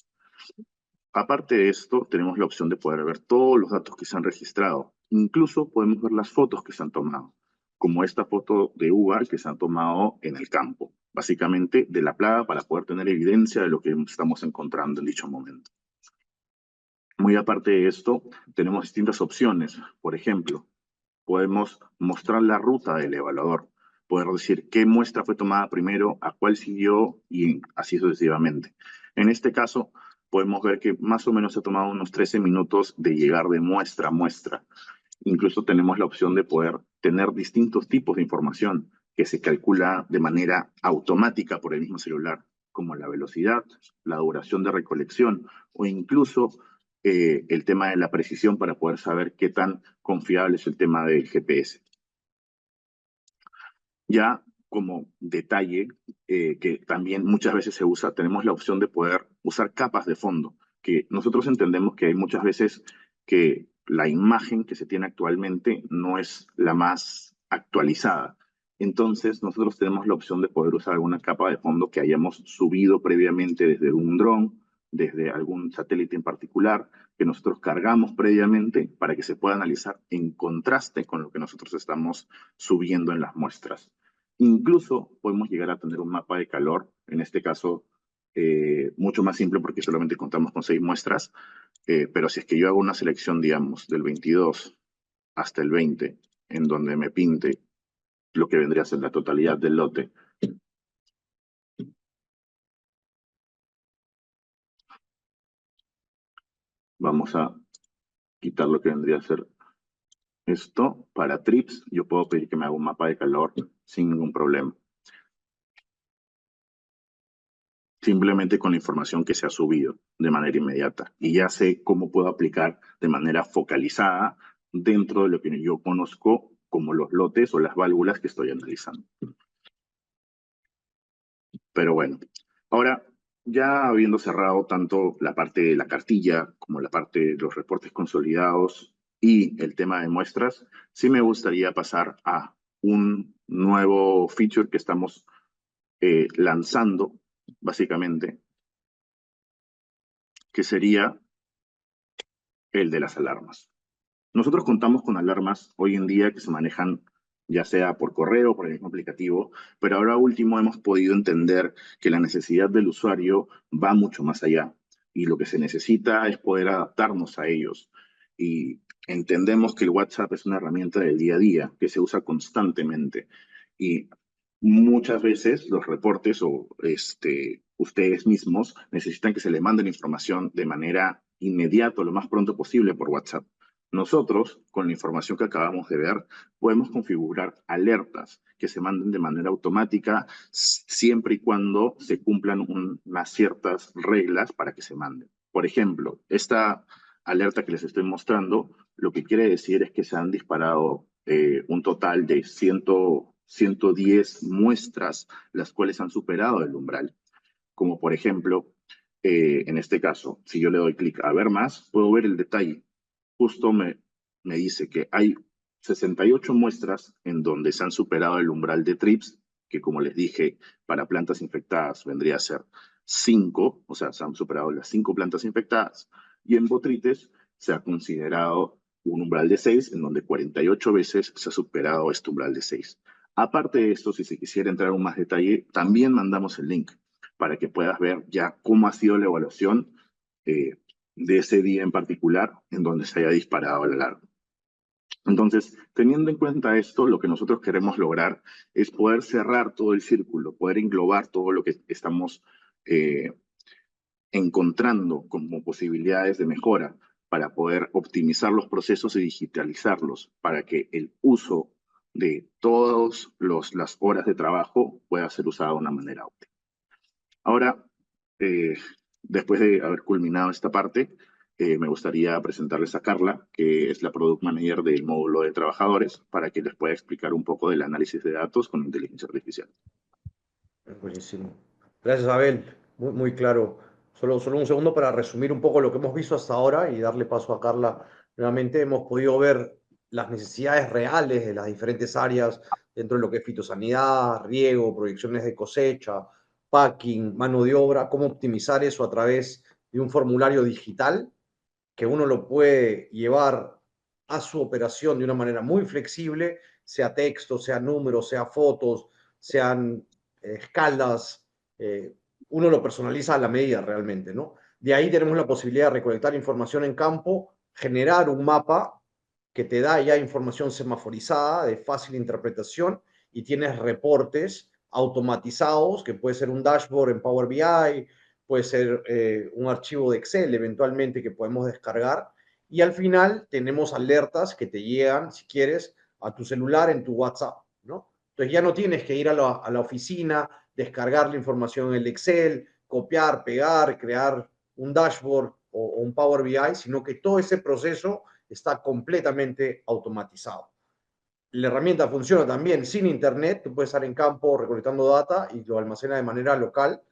Aparte de esto, tenemos la opción de poder ver todos los datos que se han registrado. Incluso podemos ver las fotos que se han tomado, como esta foto de UVAR que se han tomado en el campo, básicamente de la plaga, para poder tener evidencia de lo que estamos encontrando en dicho momento. Muy aparte de esto, tenemos distintas opciones. Por ejemplo, podemos mostrar la ruta del evaluador, poder decir qué muestra fue tomada primero, a cuál siguió y así sucesivamente. En este caso, podemos ver que más o menos se ha tomado unos 13 minutos de llegar de muestra a muestra. Incluso tenemos la opción de poder tener distintos tipos de información que se calcula de manera automática por el mismo celular, como la velocidad, la duración de recolección o incluso el tema de la precisión para poder saber qué tan confiable es el tema del GPS. Ya como detalle, que también muchas veces se usa, tenemos la opción de poder usar capas de fondo, que nosotros entendemos que hay muchas veces que la imagen que se tiene actualmente no es la más actualizada. Entonces, nosotros tenemos la opción de poder usar alguna capa de fondo que hayamos subido previamente desde un dron, desde algún satélite en particular, que nosotros cargamos previamente para que se pueda analizar en contraste con lo que nosotros estamos subiendo en las muestras. Incluso podemos llegar a tener un mapa de calor, en este caso mucho más simple porque solamente contamos con 6 muestras, pero si es que yo hago una selección, digamos, del 22 hasta el 20, en donde me pinte lo que vendría a ser la totalidad del lote, vamos a quitar lo que vendría a ser esto. Para trips, yo puedo pedir que me haga un mapa de calor sin ningún problema. Simplemente con la información que se ha subido de manera inmediata. Y ya sé cómo puedo aplicar de manera focalizada dentro de lo que yo conozco como los lotes o las válvulas que estoy analizando. Pero bueno, ahora ya habiendo cerrado tanto la parte de la cartilla como la parte de los reportes consolidados y el tema de muestras, sí me gustaría pasar a un nuevo feature que estamos lanzando, básicamente, que sería el de las alarmas. Nosotros contamos con alarmas hoy en día que se manejan ya sea por correo o por el mismo aplicativo, pero ahora último hemos podido entender que la necesidad del usuario va mucho más allá y lo que se necesita es poder adaptarnos a ellos. Y entendemos que el WhatsApp es una herramienta del día a día que se usa constantemente y muchas veces los reportes o ustedes mismos necesitan que se le mande la información de manera inmediata, lo más pronto posible por WhatsApp. Nosotros, con la información que acabamos de ver, podemos configurar alertas que se manden de manera automática siempre y cuando se cumplan unas ciertas reglas para que se manden. Por ejemplo, esta alerta que les estoy mostrando, lo que quiere decir es que se han disparado un total de 110 muestras, las cuales han superado el umbral. Como por ejemplo, en este caso, si yo le doy clic a ver más, puedo ver el detalle. Justo me dice que hay 68 muestras en donde se han superado el umbral de TRIPS, que como les dije, para plantas infectadas vendría a ser 5, o sea, se han superado las 5 plantas infectadas, y en botrites se ha considerado un umbral de 6, en donde 48 veces se ha superado este umbral de 6. Aparte de esto, si se quisiera entrar en más detalle, también mandamos el link para que puedas ver ya cómo ha sido la evaluación eh, de ese día en particular en donde se haya disparado la alarma. Entonces, teniendo en cuenta esto, lo que nosotros queremos lograr es poder cerrar todo el círculo, poder englobar todo lo que estamos eh, encontrando como posibilidades de mejora para poder optimizar los procesos y digitalizarlos para que el uso de todas las horas de trabajo pueda ser usado de una manera óptima. Ahora, eh, después de haber culminado esta parte, me gustaría presentarles a Carla, que es la Product Manager del módulo de trabajadores, para que les pueda explicar un poco del análisis de datos con inteligencia artificial. Buenísimo. Gracias, Abel. Muy, muy claro. Solo un segundo para resumir un poco lo que hemos visto hasta ahora y darle paso a Carla. Nuevamente hemos podido ver las necesidades reales de las diferentes áreas dentro de lo que es fitosanidad, riego, proyecciones de cosecha, packing, mano de obra, cómo optimizar eso a través de un formulario digital que uno lo puede llevar a su operación de una manera muy flexible, sea texto, sea números, sea fotos, sean escalas, uno lo personaliza a la medida realmente, ¿no? De ahí tenemos la posibilidad de recolectar información en campo, generar un mapa que te da ya información semaforizada de fácil interpretación y tienes reportes automatizados, que puede ser un dashboard en Power BI, puede ser un archivo de Excel eventualmente que podemos descargar. Y al final tenemos alertas que te llegan, si quieres, a tu celular en tu WhatsApp, ¿no? Entonces ya no tienes que ir a la oficina, descargar la información en el Excel, copiar, pegar, crear un dashboard o un Power BI, sino que todo ese proceso está completamente automatizado. la herramienta funciona también sin internet, tú puedes estar en campo recolectando data y lo almacena de manera local.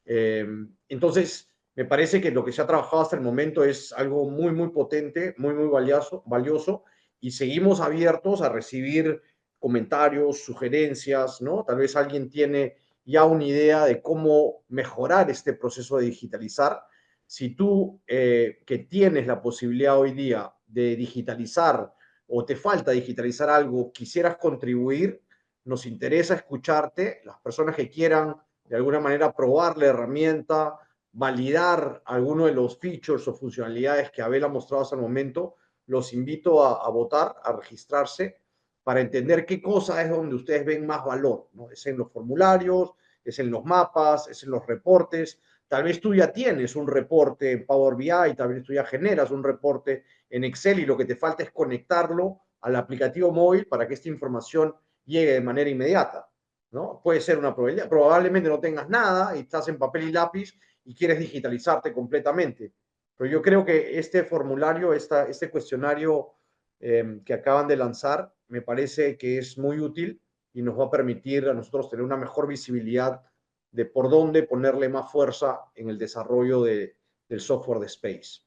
Entonces, me parece que lo que se ha trabajado hasta el momento es algo muy, muy potente, muy, muy valioso y seguimos abiertos a recibir comentarios, sugerencias, ¿no? Tal vez alguien tiene ya una idea de cómo mejorar este proceso de digitalizar. Si tú que tienes la posibilidad hoy día de digitalizar o te falta digitalizar algo, quisieras contribuir, nos interesa escucharte. Las personas que quieran de alguna manera probar la herramienta, validar alguno de los features o funcionalidades que Abel ha mostrado hasta el momento, los invito a votar, a registrarse, para entender qué cosa es donde ustedes ven más valor, ¿no? Es en los formularios, es en los mapas, es en los reportes. Tal vez tú ya tienes un reporte en Power BI, tal vez tú ya generas un reporte en Excel y lo que te falta es conectarlo al aplicativo móvil para que esta información llegue de manera inmediata, ¿no? Puede ser una probabilidad. Probablemente no tengas nada y estás en papel y lápiz y quieres digitalizarte completamente. Pero yo creo que este formulario, este cuestionario que acaban de lanzar, me parece que es muy útil y nos va a permitir a nosotros tener una mejor visibilidad de por dónde ponerle más fuerza en el desarrollo del software de Space.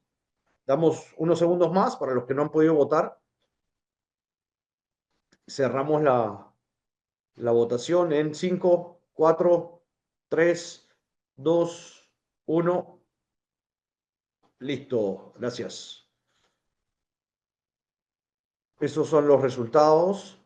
Damos unos segundos más para los que no han podido votar. Cerramos la votación en 5, 4, 3, 2, 1. Listo, gracias. Esos son los resultados.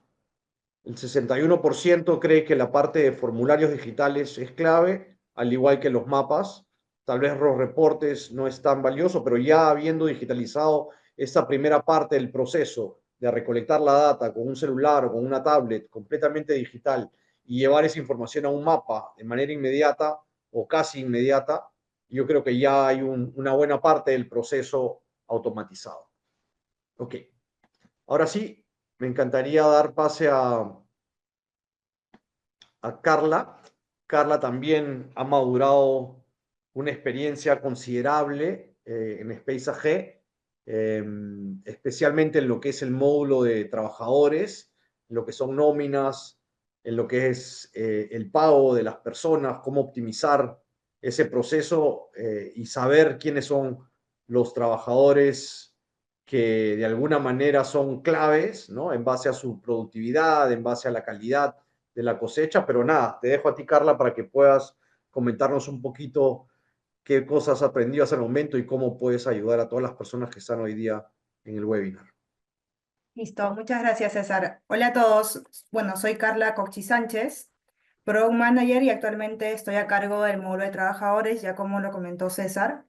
El 61% cree que la parte de formularios digitales es clave, al igual que los mapas. Tal vez los reportes no es tan valioso, pero ya habiendo digitalizado esta primera parte del proceso de recolectar la data con un celular o con una tablet completamente digital y llevar esa información a un mapa de manera inmediata o casi inmediata, yo creo que ya hay una buena parte del proceso automatizado. Ok, ahora sí, me encantaría dar pase a Carla. Carla también ha madurado una experiencia considerable en Space AG, especialmente en lo que es el módulo de trabajadores, en lo que son nóminas, en lo que es el pago de las personas, cómo optimizar ese proceso y saber quiénes son los trabajadores que de alguna manera son claves, ¿no? En base a su productividad, en base a la calidad de la cosecha, pero nada, te dejo a ti, Carla, para que puedas comentarnos un poquito qué cosas has aprendido hasta el momento y cómo puedes ayudar a todas las personas que están hoy día en el webinar. Listo, muchas gracias, César. Hola a todos. Bueno, soy Carla Cochi Sánchez, Product Manager y actualmente estoy a cargo del módulo de trabajadores, ya como lo comentó César.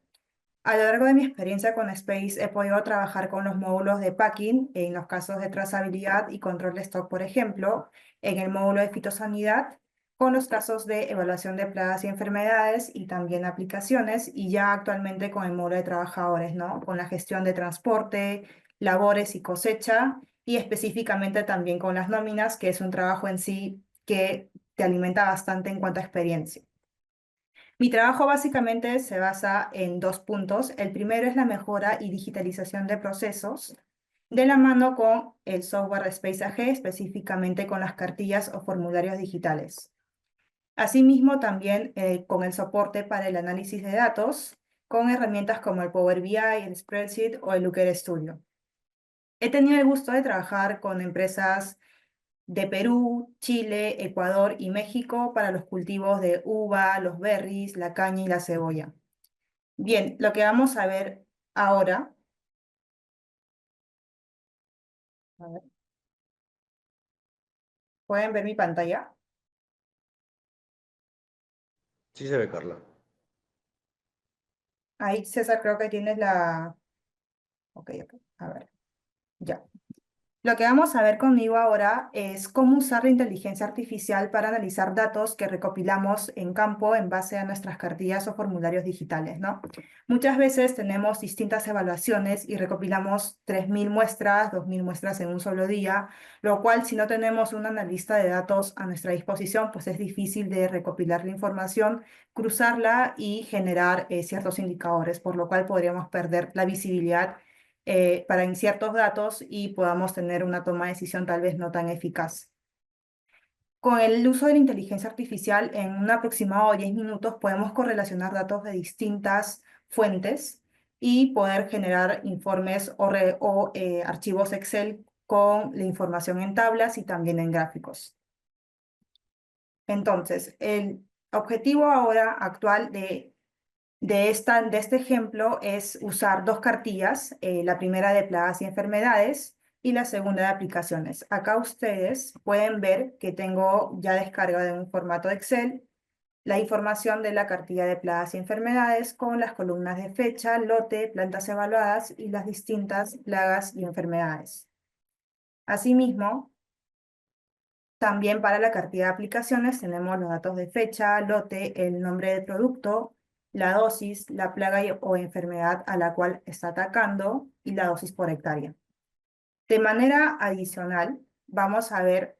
A lo largo de mi experiencia con Space he podido trabajar con los módulos de packing en los casos de trazabilidad y control de stock, por ejemplo, en el módulo de fitosanidad, con los casos de evaluación de plagas y enfermedades y también aplicaciones, y ya actualmente con el módulo de trabajadores, ¿no? Con la gestión de transporte, labores y cosecha, y específicamente también con las nóminas, que es un trabajo en sí que te alimenta bastante en cuanto a experiencia. Mi trabajo básicamente se basa en dos puntos. El primero es la mejora y digitalización de procesos, de la mano con el software Space AG, específicamente con las cartillas o formularios digitales. Asimismo, también con el soporte para el análisis de datos, con herramientas como el Power BI, el Spreadsheet o el Looker Studio. He tenido el gusto de trabajar con empresas de Perú, Chile, Ecuador y México para los cultivos de uva, los berries, la caña y la cebolla. Bien, lo que vamos a ver ahora. A ver, ¿pueden ver mi pantalla? Sí se ve, Carla. Ahí, César, creo que tienes la... Ok, a ver, ya. Lo que vamos a ver conmigo ahora es cómo usar la inteligencia artificial para analizar datos que recopilamos en campo en base a nuestras cartillas o formularios digitales, ¿no? Muchas veces tenemos distintas evaluaciones y recopilamos 3.000 muestras, 2.000 muestras en un solo día, lo cual si no tenemos un analista de datos a nuestra disposición, pues es difícil de recopilar la información, cruzarla y generar ciertos indicadores, por lo cual podríamos perder la visibilidad para inciertos datos y podamos tener una toma de decisión tal vez no tan eficaz. Con el uso de la inteligencia artificial, en un aproximado de 10 minutos podemos correlacionar datos de distintas fuentes y poder generar informes o archivos Excel con la información en tablas y también en gráficos. Entonces, el objetivo ahora actual de este ejemplo es usar dos cartillas, la primera de plagas y enfermedades y la segunda de aplicaciones. Acá ustedes pueden ver que tengo ya descargado en un formato Excel la información de la cartilla de plagas y enfermedades con las columnas de fecha, lote, plantas evaluadas y las distintas plagas y enfermedades. Asimismo, también para la cartilla de aplicaciones tenemos los datos de fecha, lote, el nombre del producto, la dosis, la plaga o enfermedad a la cual está atacando y la dosis por hectárea. De manera adicional, vamos a ver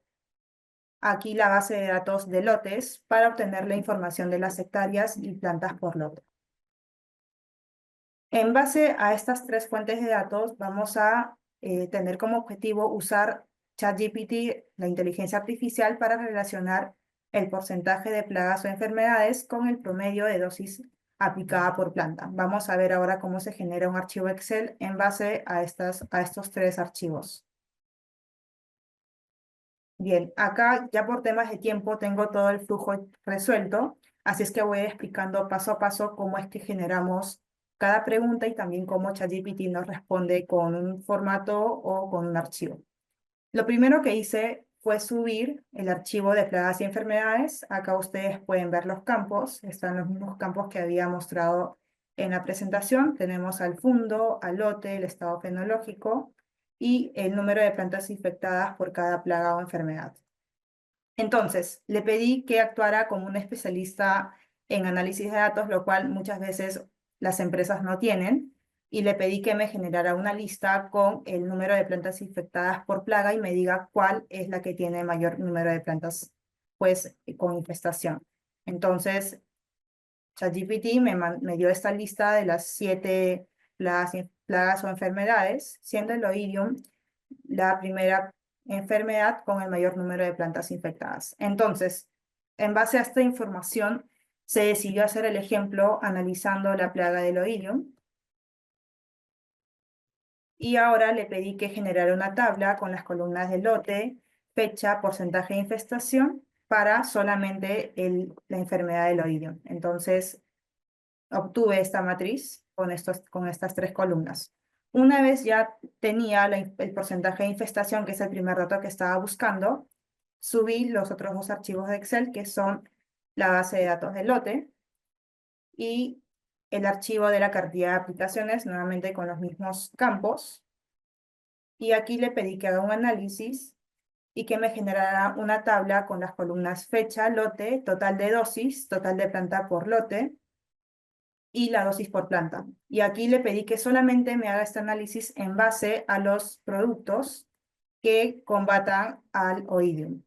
aquí la base de datos de lotes para obtener la información de las hectáreas y plantas por lote. En base a estas tres fuentes de datos, vamos a tener como objetivo usar ChatGPT, la inteligencia artificial, para relacionar el porcentaje de plagas o enfermedades con el promedio de dosis aplicada por planta. Vamos a ver ahora cómo se genera un archivo Excel en base a estos tres archivos. Bien, acá ya por temas de tiempo tengo todo el flujo resuelto, así es que voy a ir explicando paso a paso cómo es que generamos cada pregunta y también cómo ChatGPT nos responde con un formato o con un archivo. Lo primero que hice fue subir el archivo de plagas y enfermedades. Acá ustedes pueden ver los campos, están los mismos campos que había mostrado en la presentación. Tenemos al fundo, al lote, el estado fenológico y el número de plantas infectadas por cada plaga o enfermedad. Entonces, le pedí que actuara como un especialista en análisis de datos, lo cual muchas veces las empresas no tienen, y le pedí que me generara una lista con el número de plantas infectadas por plaga y me diga cuál es la que tiene mayor número de plantas pues, con infestación. Entonces, ChatGPT me dio esta lista de las 7 plagas o enfermedades, siendo el Oidium la primera enfermedad con el mayor número de plantas infectadas. Entonces, en base a esta información, se decidió hacer el ejemplo analizando la plaga del Oidium. Y ahora le pedí que generara una tabla con las columnas de lote, fecha, porcentaje de infestación para solamente la enfermedad del Oidium. Entonces, obtuve esta matriz con estas tres columnas. Una vez ya tenía el porcentaje de infestación, que es el primer dato que estaba buscando, subí los otros dos archivos de Excel, que son la base de datos del lote y el archivo de la cartilla de aplicaciones, nuevamente con los mismos campos. Y aquí le pedí que haga un análisis y que me generara una tabla con las columnas fecha, lote, total de dosis, total de planta por lote, y la dosis por planta. Y aquí le pedí que solamente me haga este análisis en base a los productos que combatan al Oidium.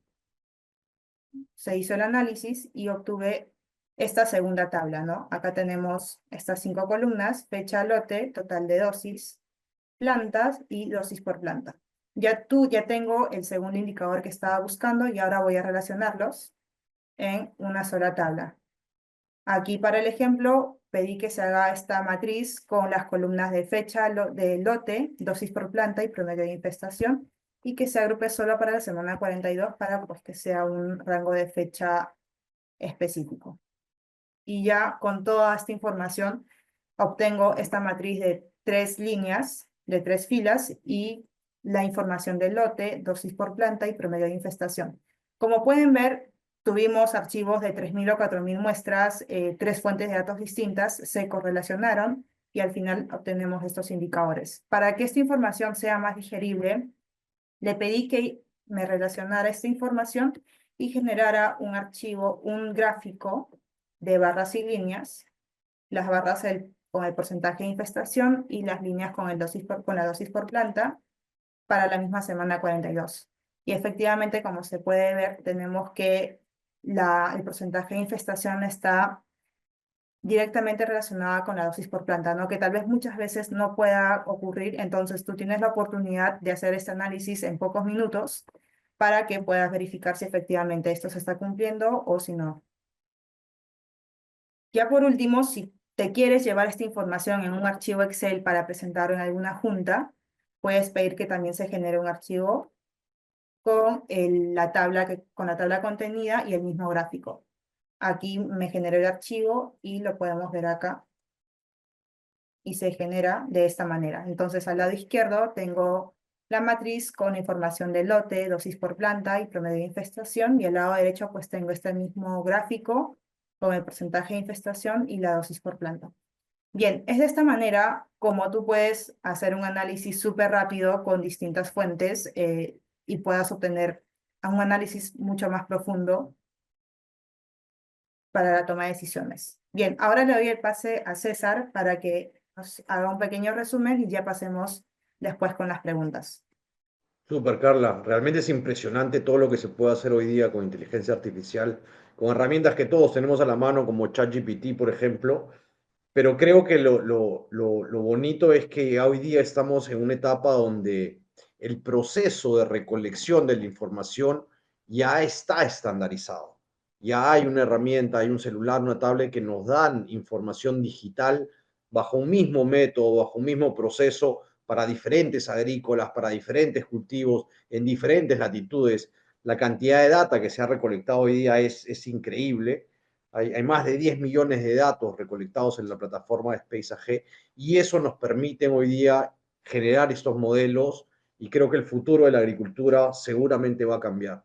Se hizo el análisis y obtuve esta segunda tabla, ¿no? Acá tenemos estas 5 columnas, fecha, lote, total de dosis, plantas y dosis por planta. Ya tengo el segundo indicador que estaba buscando y ahora voy a relacionarlos en una sola tabla. Aquí para el ejemplo pedí que se haga esta matriz con las columnas de fecha, de lote, dosis por planta y promedio de infestación, y que se agrupe solo para la semana 42 para pues, que sea un rango de fecha específico. Y ya con toda esta información obtengo esta matriz de 3 líneas, de 3 filas, y la información del lote, dosis por planta y promedio de infestación. Como pueden ver, tuvimos archivos de 3.000 o 4.000 muestras, 3 fuentes de datos distintas, se correlacionaron y al final obtenemos estos indicadores. Para que esta información sea más digerible, le pedí que me relacionara esta información y generara un archivo, un gráfico de barras y líneas, las barras con el porcentaje de infestación y las líneas con la dosis por planta para la misma semana 42. Y efectivamente, como se puede ver, tenemos que el porcentaje de infestación está directamente relacionada con la dosis por planta, ¿no? Que tal vez muchas veces no pueda ocurrir, entonces tú tienes la oportunidad de hacer este análisis en pocos minutos para que puedas verificar si efectivamente esto se está cumpliendo o si no. Ya por último, si te quieres llevar esta información en un archivo Excel para presentar en alguna junta, puedes pedir que también se genere un archivo con con la tabla contenida y el mismo gráfico. Aquí me generó el archivo y lo podemos ver acá. Y se genera de esta manera. Entonces, al lado izquierdo tengo la matriz con información del lote, dosis por planta y promedio de infestación, y al lado derecho pues tengo este mismo gráfico con el porcentaje de infestación y la dosis por planta. Bien, es de esta manera como tú puedes hacer un análisis súper rápido con distintas fuentes y puedas obtener un análisis mucho más profundo para la toma de decisiones. Bien, ahora le doy el pase a César para que nos haga un pequeño resumen y ya pasemos después con las preguntas. Súper, Carla. Realmente es impresionante todo lo que se puede hacer hoy día con inteligencia artificial, con herramientas que todos tenemos a la mano, como ChatGPT, por ejemplo. Pero creo que lo bonito es que hoy día estamos en una etapa donde el proceso de recolección de la información ya está estandarizado. Ya hay una herramienta, hay un celular, una tablet que nos dan información digital bajo un mismo método, bajo un mismo proceso para diferentes agrícolas, para diferentes cultivos, en diferentes latitudes. La cantidad de data que se ha recolectado hoy día es increíble. Hay más de 10 millones de datos recolectados en la plataforma de Space AG y eso nos permite hoy día generar estos modelos y creo que el futuro de la agricultura seguramente va a cambiar.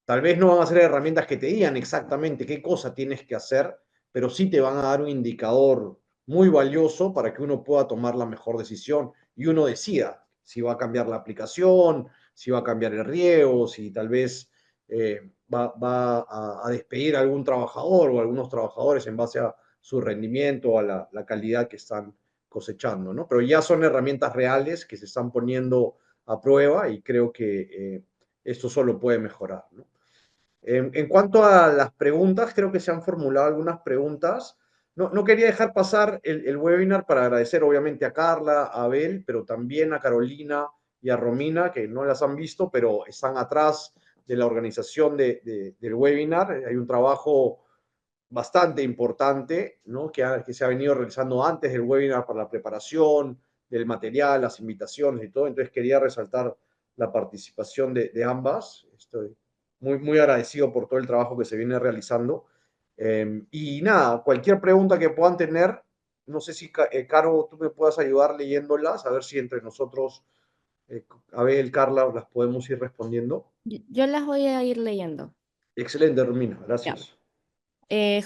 Tal vez no van a ser herramientas que te digan exactamente qué cosa tienes que hacer, pero sí te van a dar un indicador muy valioso para que uno pueda tomar la mejor decisión y uno decida si va a cambiar la aplicación, si va a cambiar el riego, si tal vez va a despedir a algún trabajador o a algunos trabajadores en base a su rendimiento o a la calidad que están cosechando, ¿no? Pero ya son herramientas reales que se están poniendo a prueba y creo que esto solo puede mejorar, ¿no? En cuanto a las preguntas, creo que se han formulado algunas preguntas. No quería dejar pasar el webinar para agradecer obviamente a Carla, a Abel, pero también a Carolina y a Romina, que no las han visto, pero están atrás de la organización del webinar. Hay un trabajo bastante importante, ¿no? Que se ha venido realizando antes del webinar para la preparación del material, las invitaciones y todo. Entonces quería resaltar la participación de ambas. Estoy muy agradecido por todo el trabajo que se viene realizando. Y nada, cualquier pregunta que puedan tener, no sé si, Caro, tú me puedas ayudar leyéndolas, a ver si entre nosotros, Abel, Carla, las podemos ir respondiendo. Yo las voy a ir leyendo. Excelente, Romina, Ya. gracias.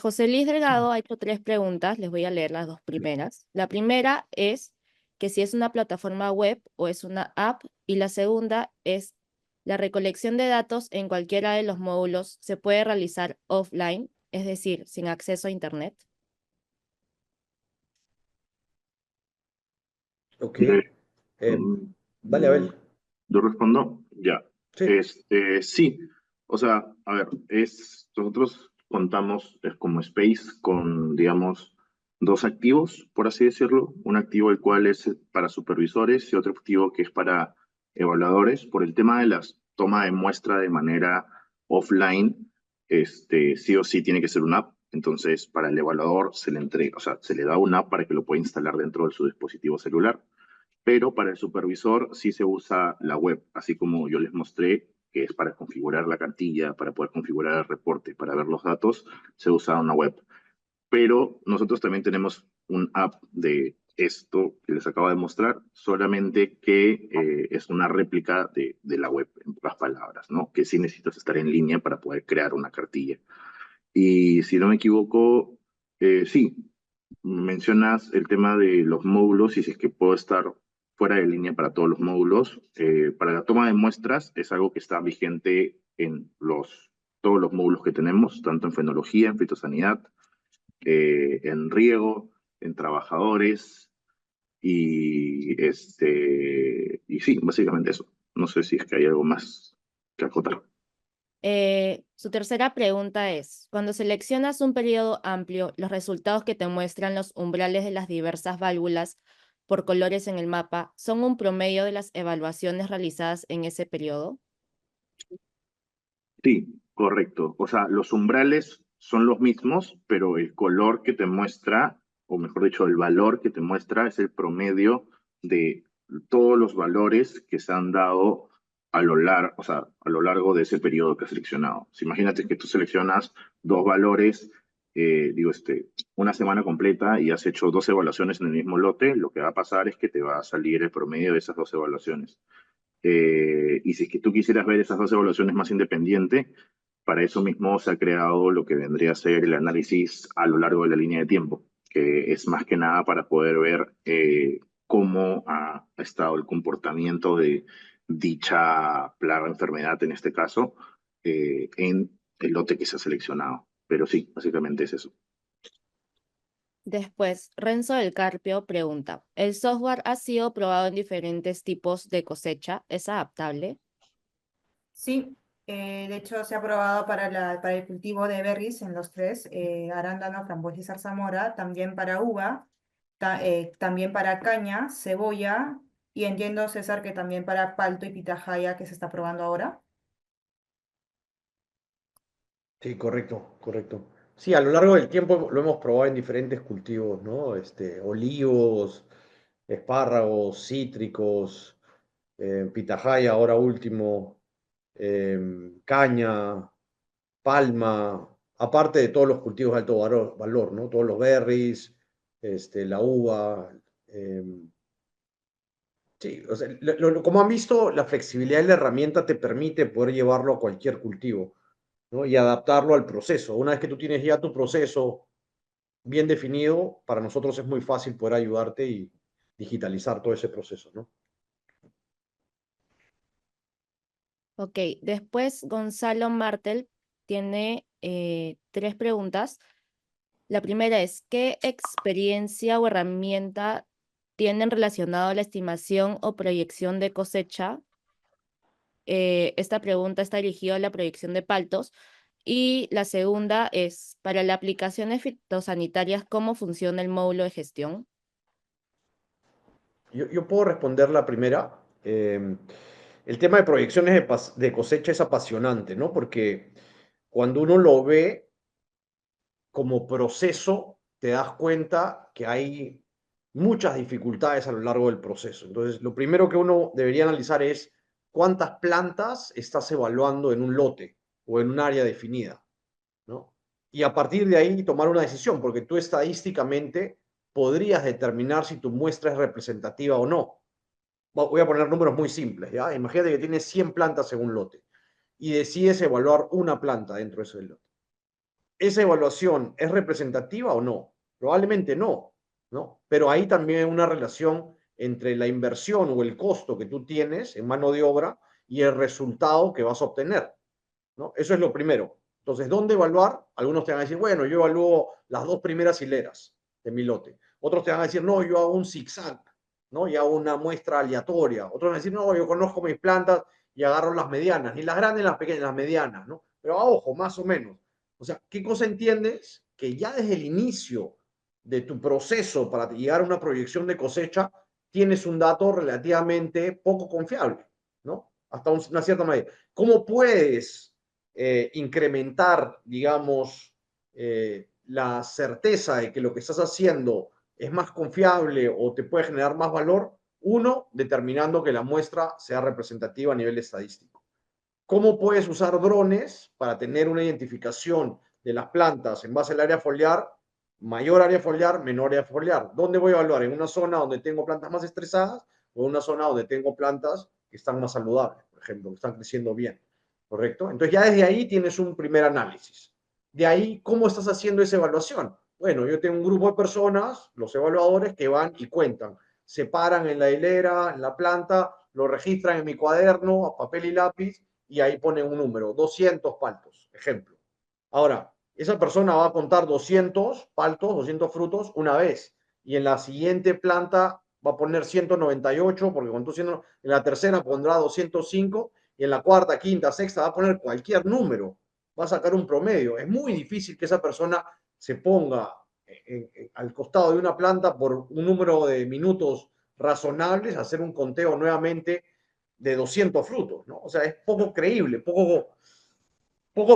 José Luis Delgado ha hecho 3 preguntas, les voy a leer las 2 primeras. La primera es que si es una plataforma web o es una app, y la segunda es la recolección de datos en cualquiera de los módulos se puede realizar offline, es decir, sin acceso a internet. Ok. Mm, Dale, Abel. Yo respondo, ya. Sí. Sí, o sea, a ver, nosotros contamos como Space con, digamos, 2 activos, por así decirlo. Un activo el cual es para supervisores y otro activo que es para evaluadores. Por el tema de las toma de muestra de manera offline, sí o sí tiene que ser una app. Entonces, para el evaluador se le entrega, o sea, se le da una app para que lo pueda instalar dentro de su dispositivo celular, pero para el supervisor sí se usa la web, así como yo les mostré, que es para configurar la cartilla, para poder configurar el reporte, para ver los datos, se usa una web. Pero nosotros también tenemos un app de esto que les acabo de mostrar, solamente que es una réplica de la web, en pocas palabras, ¿no? Que sí necesitas estar en línea para poder crear una cartilla. Y si no me equivoco, sí, mencionas el tema de los módulos y si es que puedo estar fuera de línea para todos los módulos. Para la toma de muestras es algo que está vigente en todos los módulos que tenemos, tanto en fenología, en fitosanidad, en riego, en trabajadores y sí, básicamente eso. No sé si es que hay algo más que acotar. Su tercera pregunta es, cuando seleccionas un periodo amplio, los resultados que te muestran los umbrales de las diversas válvulas por colores en el mapa son un promedio de las evaluaciones realizadas en ese periodo. Sí, correcto. O sea, los umbrales son los mismos, pero el color que te muestra, o mejor dicho, el valor que te muestra es el promedio de todos los valores que se han dado o sea, a lo largo de ese periodo que has seleccionado. Si imagínate que tú seleccionas dos valores, una semana completa y has hecho dos evaluaciones en el mismo lote, lo que va a pasar es que te va a salir el promedio de esas dos evaluaciones. Y si es que tú quisieras ver esas dos evaluaciones más independiente, para eso mismo se ha creado lo que vendría a ser el análisis a lo largo de la línea de tiempo, que es más que nada para poder ver cómo ha estado el comportamiento de dicha plaga o enfermedad, en este caso, en el lote que se ha seleccionado. Pero sí, básicamente es eso. Después, Renzo del Carpio pregunta, ¿el software ha sido probado en diferentes tipos de cosecha? ¿Es adaptable? Sí, de hecho se ha probado para el cultivo de berries en los tres, arándano, frambuesa y zarzamora, también para uva, también para caña, cebolla, y entiendo, César, que también para palto y pitahaya que se está probando ahora. Sí, correcto, correcto. Sí, a lo largo del tiempo lo hemos probado en diferentes cultivos, ¿no? Olivos, espárragos, cítricos, pitahaya, ahora último, caña, palma, aparte de todos los cultivos de alto valor, ¿no? Todos los berries, la uva. Sí, o sea, como han visto, la flexibilidad de la herramienta te permite poder llevarlo a cualquier cultivo, ¿no? Y adaptarlo al proceso. Una vez que tú tienes ya tu proceso bien definido, para nosotros es muy fácil poder ayudarte y digitalizar todo ese proceso, ¿no? Ok, después Gonzalo Martel tiene tres preguntas. La primera es, ¿qué experiencia o herramienta tienen relacionado a la estimación o proyección de cosecha? Esta pregunta está dirigida a la proyección de paltos. Y la segunda es, para las aplicaciones fitosanitarias, ¿cómo funciona el módulo de gestión? Yo puedo responder la primera. El tema de proyecciones de cosecha es apasionante, ¿no? Porque cuando uno lo ve como proceso, te das cuenta que hay muchas dificultades a lo largo del proceso. Entonces, lo primero que uno debería analizar es cuántas plantas estás evaluando en un lote o en un área definida, ¿no? Y a partir de ahí tomar una decisión, porque tú estadísticamente podrías determinar si tu muestra es representativa o no. Voy a poner números muy simples, ¿ya? Imagínate que tienes 100 plantas en un lote y decides evaluar una planta dentro de ese lote. ¿Esa evaluación es representativa o no? Probablemente no, ¿no? Pero hay también una relación entre la inversión o el costo que tú tienes en mano de obra y el resultado que vas a obtener, ¿no? Eso es lo primero. Entonces, ¿dónde evaluar? Algunos te van a decir, bueno, yo evalúo las dos primeras hileras de mi lote. Otros te van a decir, no, yo hago un zigzag, ¿no? Y hago una muestra aleatoria. Otros van a decir, no, yo conozco mis plantas y agarro las medianas, ni las grandes ni las pequeñas, las medianas, ¿no? Pero a ojo, más o menos. O sea, ¿qué cosa entiendes? Que ya desde el inicio de tu proceso para llegar a una proyección de cosecha, tienes un dato relativamente poco confiable, ¿no? Hasta una cierta medida. ¿Cómo puedes incrementar, digamos, la certeza de que lo que estás haciendo es más confiable o te puede generar más valor? Uno, determinando que la muestra sea representativa a nivel estadístico. ¿Cómo puedes usar drones para tener una identificación de las plantas en base al área foliar? Mayor área foliar, menor área foliar. ¿Dónde voy a evaluar? ¿En una zona donde tengo plantas más estresadas o en una zona donde tengo plantas que están más saludables, por ejemplo, que están creciendo bien? ¿Correcto? Entonces ya desde ahí tienes un primer análisis. De ahí, ¿cómo estás haciendo esa evaluación? Bueno, yo tengo un grupo de personas, los evaluadores, que van y cuentan. Se paran en la hilera, en la planta, lo registran en mi cuaderno, a papel y lápiz, y ahí ponen un número, 200 paltos, ejemplo. Ahora, esa persona va a contar 200 paltos, 200 frutos una vez, y en la siguiente planta va a poner 198, porque contó 100, en la tercera pondrá 205, y en la cuarta, quinta, sexta va a poner cualquier número, va a sacar un promedio. Es muy difícil que esa persona se ponga al costado de una planta por un número de minutos razonables, hacer un conteo nuevamente de 200 frutos, ¿no? O sea, es poco creíble, poco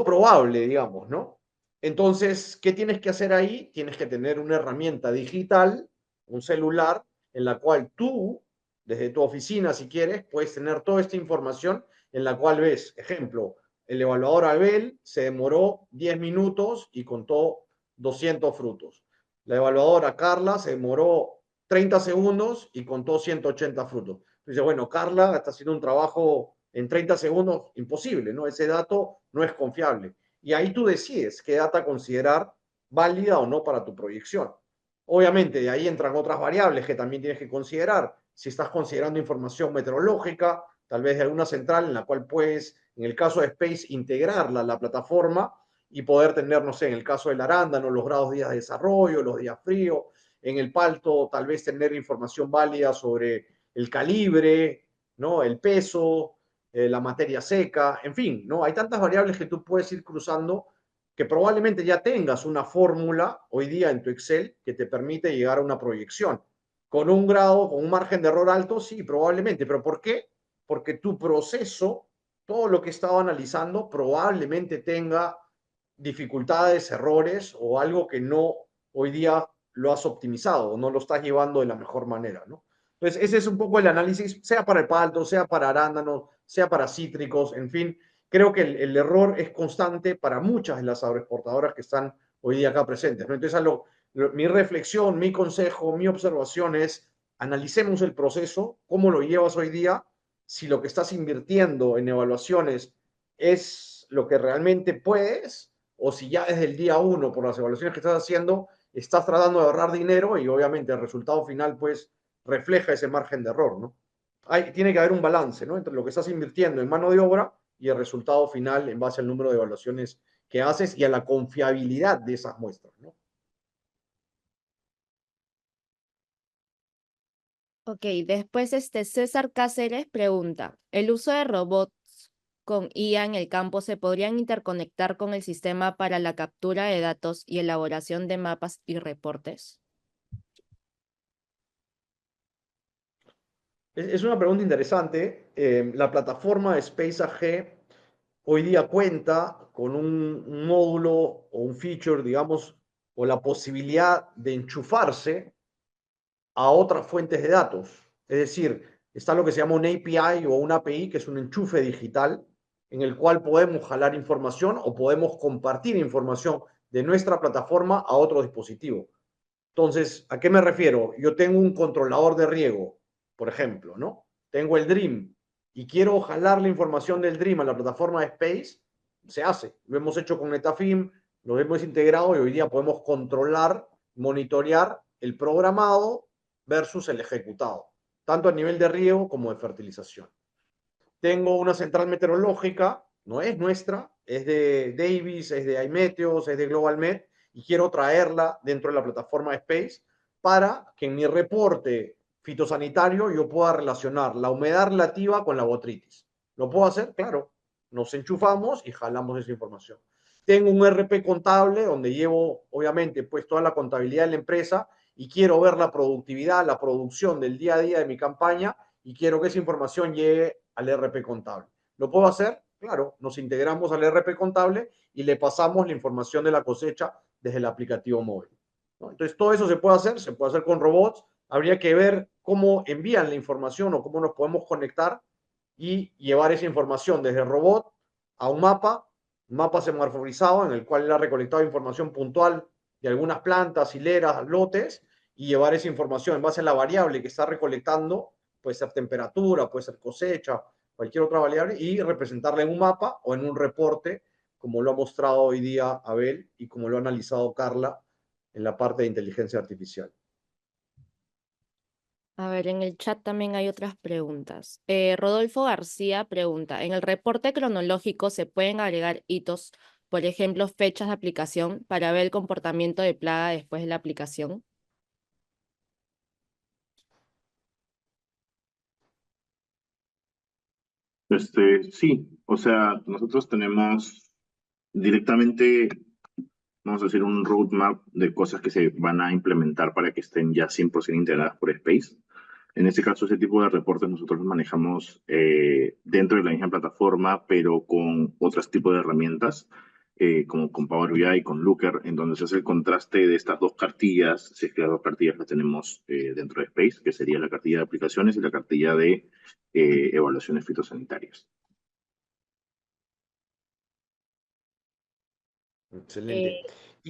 probable, digamos, ¿no? Entonces, ¿qué tienes que hacer ahí? Tienes que tener una herramienta digital, un celular, en la cual tú, desde tu oficina, si quieres, puedes tener toda esta información en la cual ves, ejemplo, el evaluador Abel se demoró 10 minutos y contó 200 frutos. La evaluadora Carla se demoró 30 segundos y contó 180 frutos. Dice, bueno, Carla está haciendo un trabajo en 30 segundos imposible, ¿no? Ese dato no es confiable. Y ahí tú decides qué data considerar válida o no para tu proyección. Obviamente, de ahí entran otras variables que también tienes que considerar. Si estás considerando información meteorológica, tal vez de alguna central en la cual puedes, en el caso de Space, integrarla a la plataforma y poder tener, no sé, en el caso del arándano, los grados de días de desarrollo, los días fríos, en el palto, tal vez tener información válida sobre el calibre, ¿no? El peso, la materia seca, en fin, ¿no? Hay tantas variables que tú puedes ir cruzando que probablemente ya tengas una fórmula hoy día en tu Excel que te permite llegar a una proyección. Con un grado, con un margen de error alto, sí, probablemente. ¿Pero por qué? Porque tu proceso, todo lo que he estado analizando, probablemente tenga dificultades, errores o algo que no hoy día lo has optimizado o no lo estás llevando de la mejor manera, ¿no? Entonces, ese es un poco el análisis, sea para el palto, sea para arándanos, sea para cítricos, en fin. Creo que el error es constante para muchas de las agroexportadoras que están hoy día acá presentes, ¿no? Entonces, mi reflexión, mi consejo, mi observación es, analicemos el proceso, cómo lo llevas hoy día, si lo que estás invirtiendo en evaluaciones es lo que realmente puedes, o si ya desde el día uno, por las evaluaciones que estás haciendo, estás tratando de ahorrar dinero y obviamente el resultado final, pues, refleja ese margen de error, ¿no? Tiene que haber un balance, ¿no? Entre lo que estás invirtiendo en mano de obra y el resultado final en base al número de evaluaciones que haces y a la confiabilidad de esas muestras, ¿no? Ok, después César Cáceres pregunta, ¿el uso de robots con IA en el campo se podrían interconectar con el sistema para la captura de datos y elaboración de mapas y reportes? Es una pregunta interesante. La plataforma Space AG hoy día cuenta con un módulo o un feature, digamos, o la posibilidad de enchufarse a otras fuentes de datos. Es decir, está lo que se llama un API o un API, que es un enchufe digital, en el cual podemos jalar información o podemos compartir información de nuestra plataforma a otro dispositivo. Entonces, ¿a qué me refiero? Yo tengo un controlador de riego, por ejemplo, ¿no? Tengo el Dream y quiero jalar la información del Dream a la plataforma de Space, se hace. Lo hemos hecho con Netafim, lo hemos integrado y hoy día podemos controlar, monitorear el programado versus el ejecutado, tanto a nivel de riego como de fertilización. Tengo una central meteorológica, no es nuestra, es de Davis, es de iMeteos, es de GlobalMet, y quiero traerla dentro de la plataforma de Space para que en mi reporte fitosanitario yo pueda relacionar la humedad relativa con la botritis. ¿Lo puedo hacer? Claro. Nos enchufamos y jalamos esa información. Tengo un RP contable donde llevo, obviamente, pues toda la contabilidad de la empresa y quiero ver la productividad, la producción del día a día de mi campaña y quiero que esa información llegue al RP contable. ¿Lo puedo hacer? Claro, nos integramos al RP contable y le pasamos la información de la cosecha desde el aplicativo móvil, ¿no? Entonces, todo eso se puede hacer con robots. Habría que ver cómo envían la información o cómo nos podemos conectar y llevar esa información desde el robot a un mapa semaforizado en el cual él ha recolectado información puntual de algunas plantas, hileras, lotes, y llevar esa información en base a la variable que está recolectando, puede ser temperatura, puede ser cosecha, cualquier otra variable, y representarla en un mapa o en un reporte, como lo ha mostrado hoy día Abel y como lo ha analizado Carla en la parte de inteligencia artificial. A ver, en el chat también hay otras preguntas. Rodolfo García pregunta, ¿en el reporte cronológico se pueden agregar hitos, por ejemplo, fechas de aplicación para ver el comportamiento de plaga después de la aplicación? Sí, o sea, nosotros tenemos directamente, vamos a decir, un roadmap de cosas que se van a implementar para que estén ya 100% integradas por Space. En este caso, ese tipo de reportes nosotros los manejamos dentro de la misma plataforma, pero con otros tipos de herramientas, como con Power BI y con Looker, en donde se hace el contraste de estas dos cartillas, si es que las dos cartillas las tenemos dentro de Space, que sería la cartilla de aplicaciones y la cartilla de evaluaciones fitosanitarias. Excelente. Eh,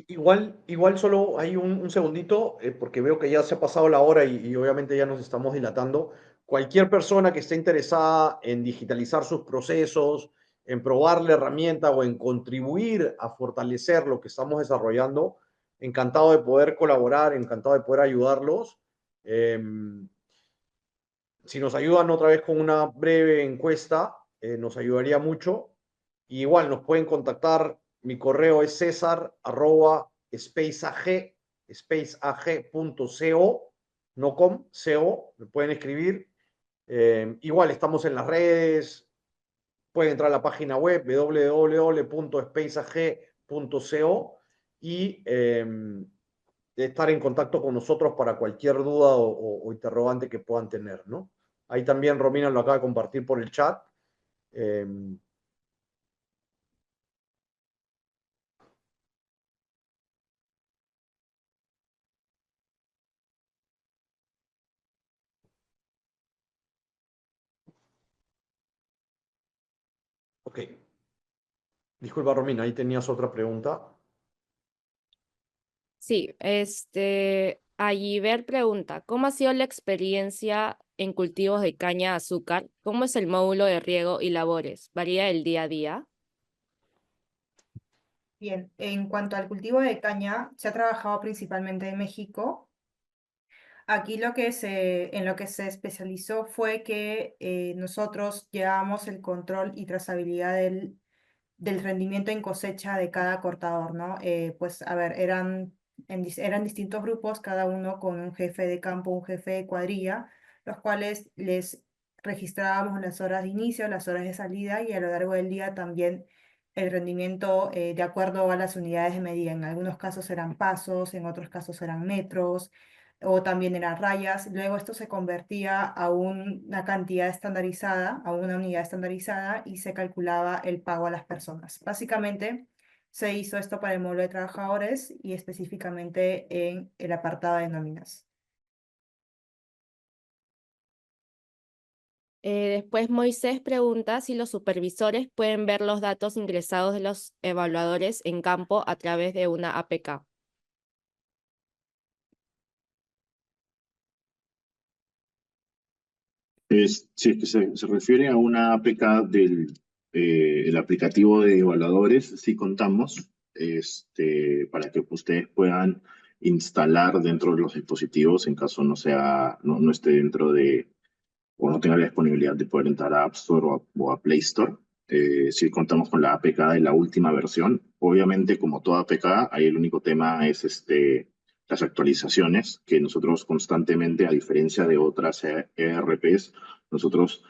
Igual solo hay un segundito, porque veo que ya se ha pasado la hora y obviamente ya nos estamos dilatando. Cualquier persona que esté interesada en digitalizar sus procesos, en probar la herramienta o en contribuir a fortalecer lo que estamos desarrollando, encantado de poder colaborar, encantado de poder ayudarlos. Si nos ayudan otra vez con una breve encuesta, nos ayudaría mucho. Y igual nos pueden contactar. Mi correo es cesar@spaceag.co, no com, co, me pueden escribir. Igual estamos en las redes, pueden entrar a la página web www.spaceag.co y estar en contacto con nosotros para cualquier duda o interrogante que puedan tener, ¿no? Ahí también Romina lo acaba de compartir por el chat. Eh, ok. Disculpa, Romina, ahí tenías otra pregunta. sí, Ayiver pregunta, ¿cómo ha sido la experiencia en cultivos de caña de azúcar? ¿Cómo es el módulo de riego y labores? ¿Varía el día a día? Bien, en cuanto al cultivo de caña, se ha trabajado principalmente en México. Aquí en lo que se especializó fue que nosotros llevábamos el control y trazabilidad del rendimiento en cosecha de cada cortador, ¿no? Pues, a ver, eran distintos grupos, cada uno con un jefe de campo, un jefe de cuadrilla, los cuales les registrábamos las horas de inicio, las horas de salida y a lo largo del día también el rendimiento de acuerdo a las unidades de medida. En algunos casos eran pasos, en otros casos eran metros o también eran rayas. Luego esto se convertía a una cantidad estandarizada, a una unidad estandarizada y se calculaba el pago a las personas. Básicamente se hizo esto para el módulo de trabajadores y específicamente en el apartado de nóminas. Después Moisés pregunta si los supervisores pueden ver los datos ingresados de los evaluadores en campo a través de una APK. Si es que se refiere a una APK del el aplicativo de evaluadores, sí contamos, para que ustedes puedan instalar dentro de los dispositivos en caso no esté dentro de, o no tenga la disponibilidad de poder entrar a App Store o a Play Store. Sí contamos con la APK de la última versión. Obviamente, como toda APK, ahí el único tema es las actualizaciones, que nosotros constantemente, a diferencia de otras ERPs, nosotros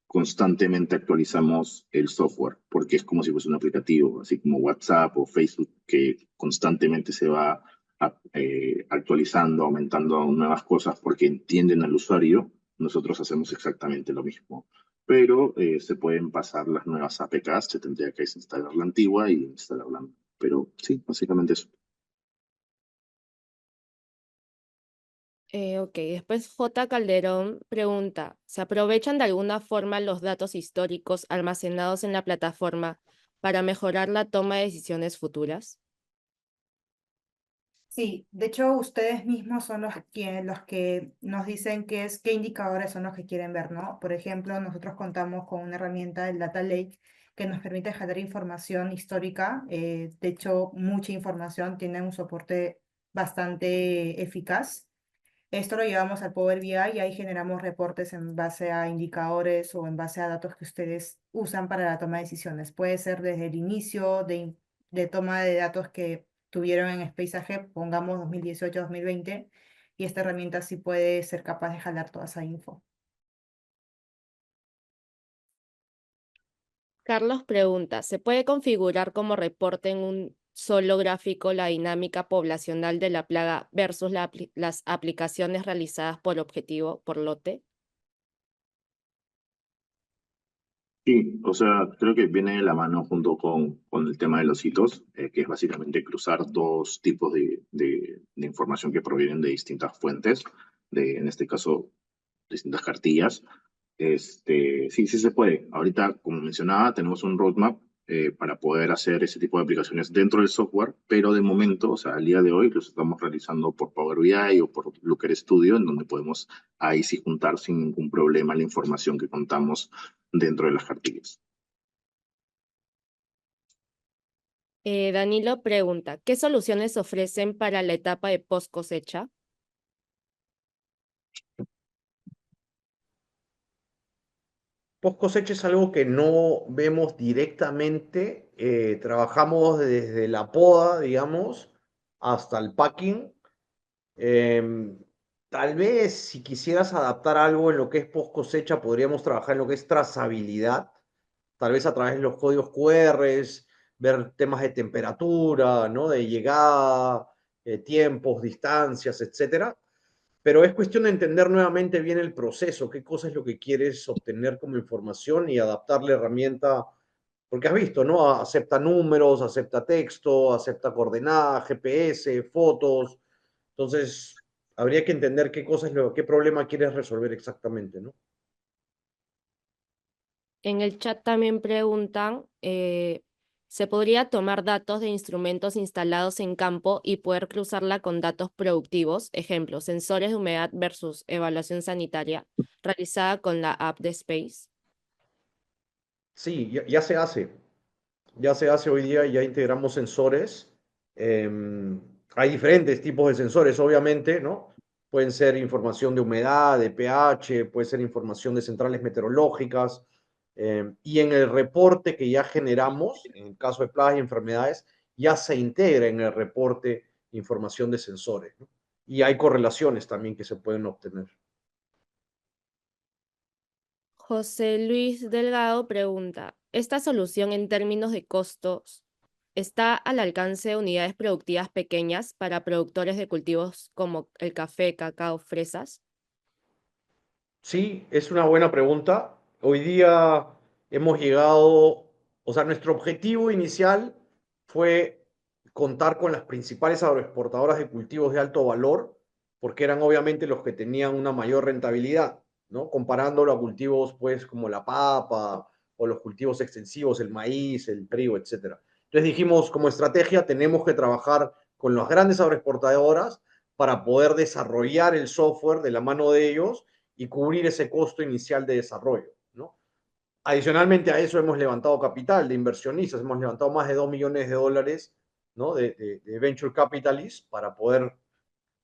constantemente actualizamos el software, porque es como si fuese un aplicativo, así como WhatsApp o Facebook, que constantemente se va actualizando, aumentando nuevas cosas porque entienden al usuario. Nosotros hacemos exactamente lo mismo, pero se pueden pasar las nuevas APKs, se tendría que desinstalar la antigua y instalarla. Pero sí, básicamente eso. Ok, después J. Calderón pregunta, ¿se aprovechan de alguna forma los datos históricos almacenados en la plataforma para mejorar la toma de decisiones futuras? Sí, de hecho ustedes mismos son los que nos dicen qué indicadores son los que quieren ver, ¿no? Por ejemplo, nosotros contamos con una herramienta, el Data Lake, que nos permite generar información histórica. De hecho, mucha información, tiene un soporte bastante eficaz. Esto lo llevamos al Power BI y ahí generamos reportes en base a indicadores o en base a datos que ustedes usan para la toma de decisiones. Puede ser desde el inicio de toma de datos que tuvieron en Space AG, pongamos 2018-2020, y esta herramienta sí puede ser capaz de jalar toda esa info. Carlos pregunta, ¿se puede configurar como reporte en un solo gráfico la dinámica poblacional de la plaga versus las aplicaciones realizadas por objetivo, por lote? Sí, o sea, creo que viene de la mano junto con el tema de los hitos, que es básicamente cruzar dos tipos de información que provienen de distintas fuentes, en este caso, distintas cartillas. Sí, sí se puede. Ahorita, como mencionaba, tenemos un roadmap para poder hacer ese tipo de aplicaciones dentro del software, pero de momento, o sea, al día de hoy, los estamos realizando por Power BI o por Looker Studio, en donde podemos ahí sí juntar sin ningún problema la información que contamos dentro de las cartillas. Danilo pregunta, ¿qué soluciones ofrecen para la etapa de post cosecha? Post cosecha es algo que no vemos directamente. Trabajamos desde la poda, digamos, hasta el packing. Em, Tal vez si quisieras adaptar algo en lo que es post cosecha, podríamos trabajar en lo que es trazabilidad, tal vez a través de los códigos QRs, ver temas de temperatura, ¿no? De llegada, tiempos, distancias, etcétera. Pero es cuestión de entender nuevamente bien el proceso, qué cosa es lo que quieres obtener como información y adaptar la herramienta, porque has visto, ¿no? Acepta números, acepta texto, acepta coordenadas, GPS, fotos. Entonces, habría que entender qué cosa es qué problema quieres resolver exactamente, ¿no? En el chat también preguntan, ¿se podría tomar datos de instrumentos instalados en campo y poder cruzarla con datos productivos? Ejemplo, sensores de humedad versus evaluación sanitaria realizada con la app de Space. Sí, ya se hace. Ya se hace hoy día, ya integramos sensores. Hay diferentes tipos de sensores, obviamente, ¿no? Pueden ser información de humedad, de pH, puede ser información de centrales meteorológicas. Y en el reporte que ya generamos, en el caso de plagas y enfermedades, ya se integra en el reporte información de sensores, ¿no? Y hay correlaciones también que se pueden obtener. José Luis Delgado pregunta, ¿esta solución en términos de costos está al alcance de unidades productivas pequeñas para productores de cultivos como el café, cacao, fresas? Sí, es una buena pregunta. Hoy día hemos llegado, o sea, nuestro objetivo inicial fue contar con las principales agroexportadoras de cultivos de alto valor, porque eran obviamente los que tenían una mayor rentabilidad, ¿no? Comparándolo a cultivos, pues, como la papa o los cultivos extensivos, el maíz, el trigo, etcétera. Entonces dijimos, como estrategia, tenemos que trabajar con las grandes agroexportadoras para poder desarrollar el software de la mano de ellos y cubrir ese costo inicial de desarrollo, ¿no? Adicionalmente a eso hemos levantado capital de inversionistas, hemos levantado más de 2 millones de dólares, ¿no? De venture capitalists para poder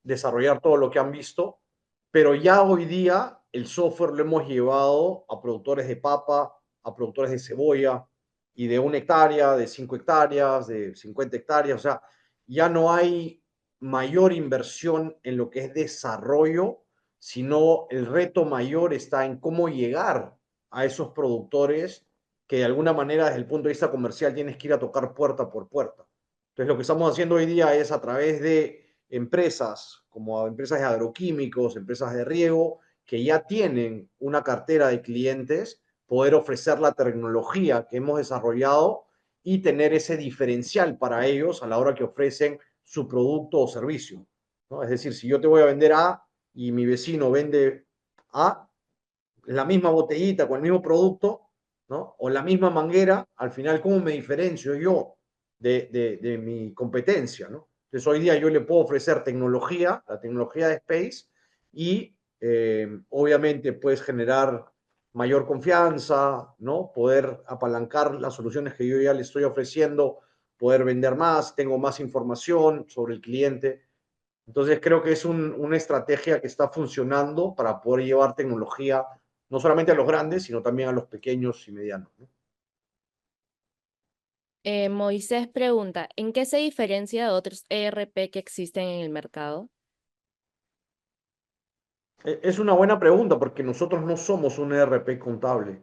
desarrollar todo lo que han visto, pero ya hoy día el software lo hemos llevado a productores de papa, a productores de cebolla y de 1 hectárea, de 5 hectáreas, de 50 hectáreas, o sea, ya no hay mayor inversión en lo que es desarrollo, sino el reto mayor está en cómo llegar a esos productores que de alguna manera desde el punto de vista comercial tienes que ir a tocar puerta por puerta. Entonces lo que estamos haciendo hoy día es a través de empresas como empresas de agroquímicos, empresas de riego, que ya tienen una cartera de clientes, poder ofrecer la tecnología que hemos desarrollado y tener ese diferencial para ellos a la hora que ofrecen su producto o servicio, ¿no? Es decir, si yo te voy a vender A y mi vecino vende A, la misma botellita con el mismo producto, ¿no? O la misma manguera, al final, ¿cómo me diferencio yo de mi competencia, ¿no? Entonces, hoy día yo le puedo ofrecer tecnología, la tecnología de Space, y obviamente puedes generar mayor confianza, ¿no? Poder apalancar las soluciones que yo ya le estoy ofreciendo, poder vender más, tengo más información sobre el cliente. Entonces creo que es una estrategia que está funcionando para poder llevar tecnología no solamente a los grandes, sino también a los pequeños y medianos, ¿no? Moisés pregunta, ¿en qué se diferencia de otros ERP que existen en el mercado? Es una buena pregunta porque nosotros no somos un ERP contable.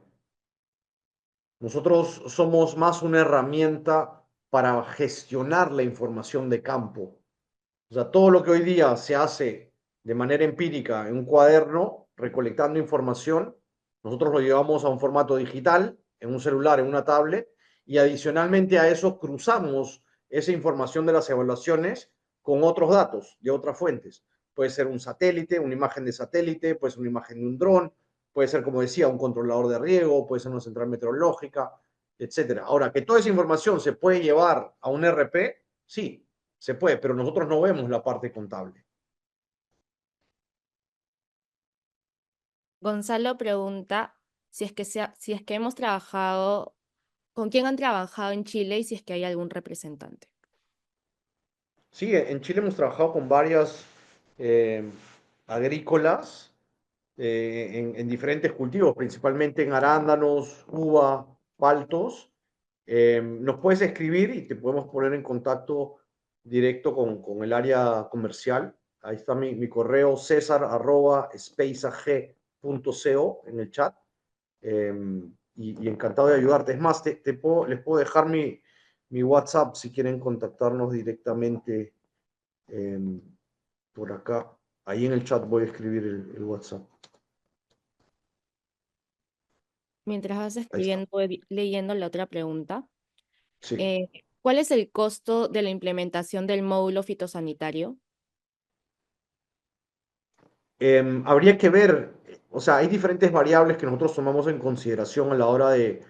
Nosotros somos más una herramienta para gestionar la información de campo. O sea, todo lo que hoy día se hace de manera empírica en un cuaderno, recolectando información, nosotros lo llevamos a un formato digital, en un celular, en una tablet, y adicionalmente a eso cruzamos esa información de las evaluaciones con otros datos de otras fuentes. Puede ser un satélite, una imagen de satélite, puede ser una imagen de un dron, puede ser, como decía, un controlador de riego, puede ser una central meteorológica, etcétera. Ahora, que toda esa información se puede llevar a un RP, sí, se puede, pero nosotros no vemos la parte contable. Gonzalo pregunta si es que hemos trabajado, con quién han trabajado en Chile y si es que hay algún representante. Sí, en Chile hemos trabajado con varias eh, agrícolas en diferentes cultivos, principalmente en arándanos, uva, paltos. Nos puedes escribir y te podemos poner en contacto directo con el área comercial. Ahí está mi correo cesar@spaceag.co en el chat. Y encantado de ayudarte. Es más, les puedo dejar mi WhatsApp si quieren contactarnos directamente eh, por acá. Ahí en el chat voy a escribir el WhatsApp. Mientras vas Ahí está. escribiendo, voy leyendo la otra pregunta. Sí. Eh, ¿Cuál es el costo de la implementación del módulo fitosanitario? Habría que ver, o sea, hay diferentes variables que nosotros tomamos en consideración a la hora de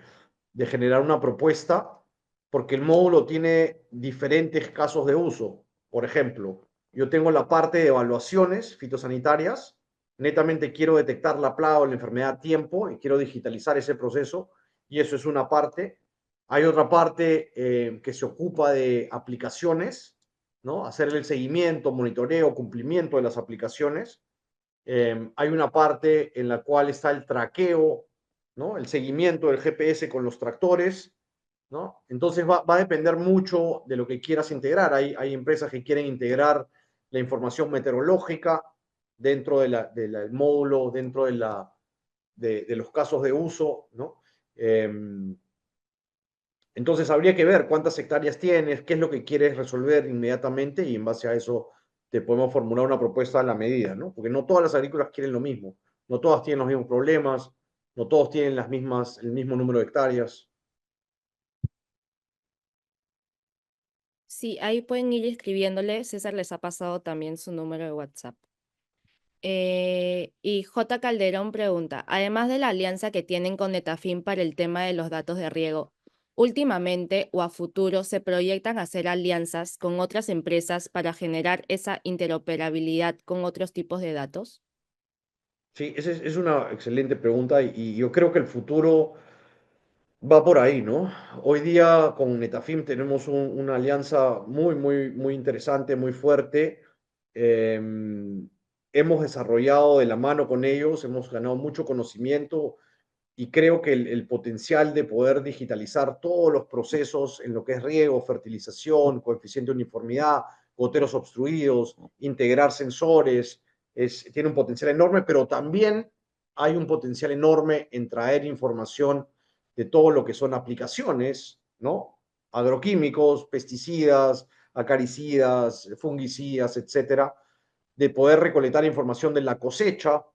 generar una propuesta, porque el módulo tiene diferentes casos de uso. Por ejemplo, yo tengo la parte de evaluaciones fitosanitarias, netamente quiero detectar la plaga o la enfermedad a tiempo y quiero digitalizar ese proceso, y eso es una parte. Hay otra parte que se ocupa de aplicaciones, ¿no? Hacer el seguimiento, monitoreo, cumplimiento de las aplicaciones. Hay una parte en la cual está el traqueo, ¿no? El seguimiento del GPS con los tractores, ¿no? Entonces va a depender mucho de lo que quieras integrar. Hay empresas que quieren integrar la información meteorológica dentro del módulo, dentro de los casos de uso, ¿no? Entonces habría que ver cuántas hectáreas tienes, qué es lo que quieres resolver inmediatamente y en base a eso te podemos formular una propuesta a la medida, ¿no? Porque no todas las agrícolas quieren lo mismo, no todas tienen los mismos problemas, no todos tienen el mismo número de hectáreas. Sí, ahí pueden ir escribiéndole. César les ha pasado también su número de WhatsApp. Y J. Calderón pregunta, además de la alianza que tienen con Netafim para el tema de los datos de riego, últimamente o a futuro se proyectan hacer alianzas con otras empresas para generar esa interoperabilidad con otros tipos de datos. Sí, esa es una excelente pregunta y yo creo que el futuro va por ahí, ¿no? Hoy día con Netafim tenemos una alianza muy interesante, muy fuerte. Hemos desarrollado de la mano con ellos, hemos ganado mucho conocimiento y creo que el potencial de poder digitalizar todos los procesos en lo que es riego, fertilización, coeficiente de uniformidad, goteros obstruidos, integrar sensores, tiene un potencial enorme, pero también hay un potencial enorme en traer información de todo lo que son aplicaciones, ¿no? Agroquímicos, pesticidas, acaricidas, fungicidas, etcétera, de poder recolectar información de la cosecha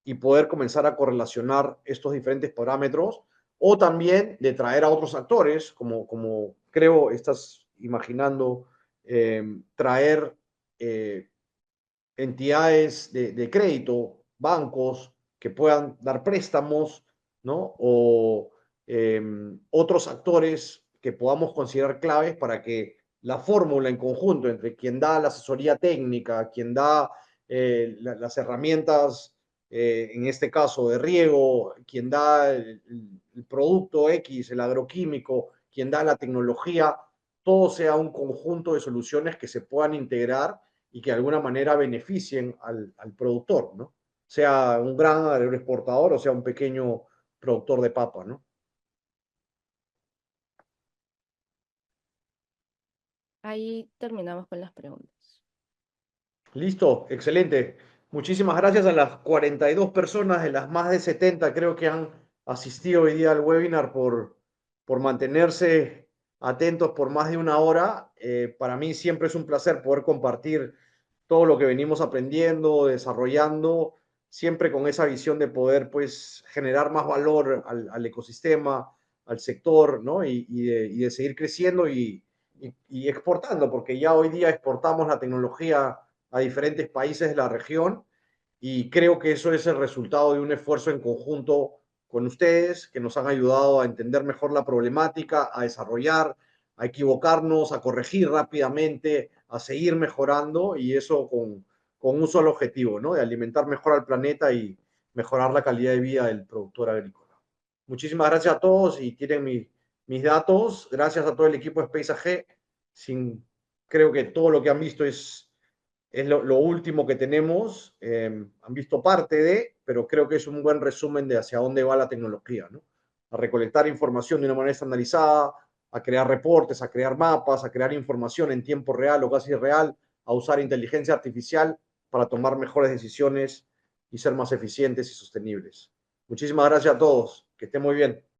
y poder comenzar a correlacionar estos diferentes parámetros, o también de traer a otros actores, como creo estás imaginando, traer entidades de crédito, bancos que puedan dar préstamos, ¿no? O otros actores que podamos considerar claves para que la fórmula en conjunto entre quien da la asesoría técnica, quien da las herramientas, en este caso de riego, quien da el producto X, el agroquímico, quien da la tecnología, todo sea un conjunto de soluciones que se puedan integrar y que de alguna manera beneficien al productor, ¿no? Sea un gran agroexportador o sea un pequeño productor de papa, ¿no? Ahí terminamos con las preguntas. Listo, excelente. Muchísimas gracias a las 42 personas de las más de 70 creo que han asistido hoy día al webinar por mantenerse atentos por más de una hora. Para mí siempre es un placer poder compartir todo lo que venimos aprendiendo, desarrollando, siempre con esa visión de poder pues generar más valor al ecosistema, al sector, ¿no? Y de seguir creciendo y exportando, porque ya hoy día exportamos la tecnología a diferentes países de la región y creo que eso es el resultado de un esfuerzo en conjunto con ustedes, que nos han ayudado a entender mejor la problemática, a desarrollar, a equivocarnos, a corregir rápidamente, a seguir mejorando y eso con un solo objetivo, ¿no? De alimentar mejor al planeta y mejorar la calidad de vida del productor agrícola. Muchísimas gracias a todos y tienen mis datos. Gracias a todo el equipo de Space AG. Creo que todo lo que han visto es lo último que tenemos. Han visto parte de, pero creo que es un buen resumen de hacia dónde va la tecnología, ¿no? A recolectar información de una manera estandarizada, a crear reportes, a crear mapas, a crear información en tiempo real o casi real, a usar inteligencia artificial para tomar mejores decisiones y ser más eficientes y sostenibles. Muchísimas gracias a todos. Que estén muy bien.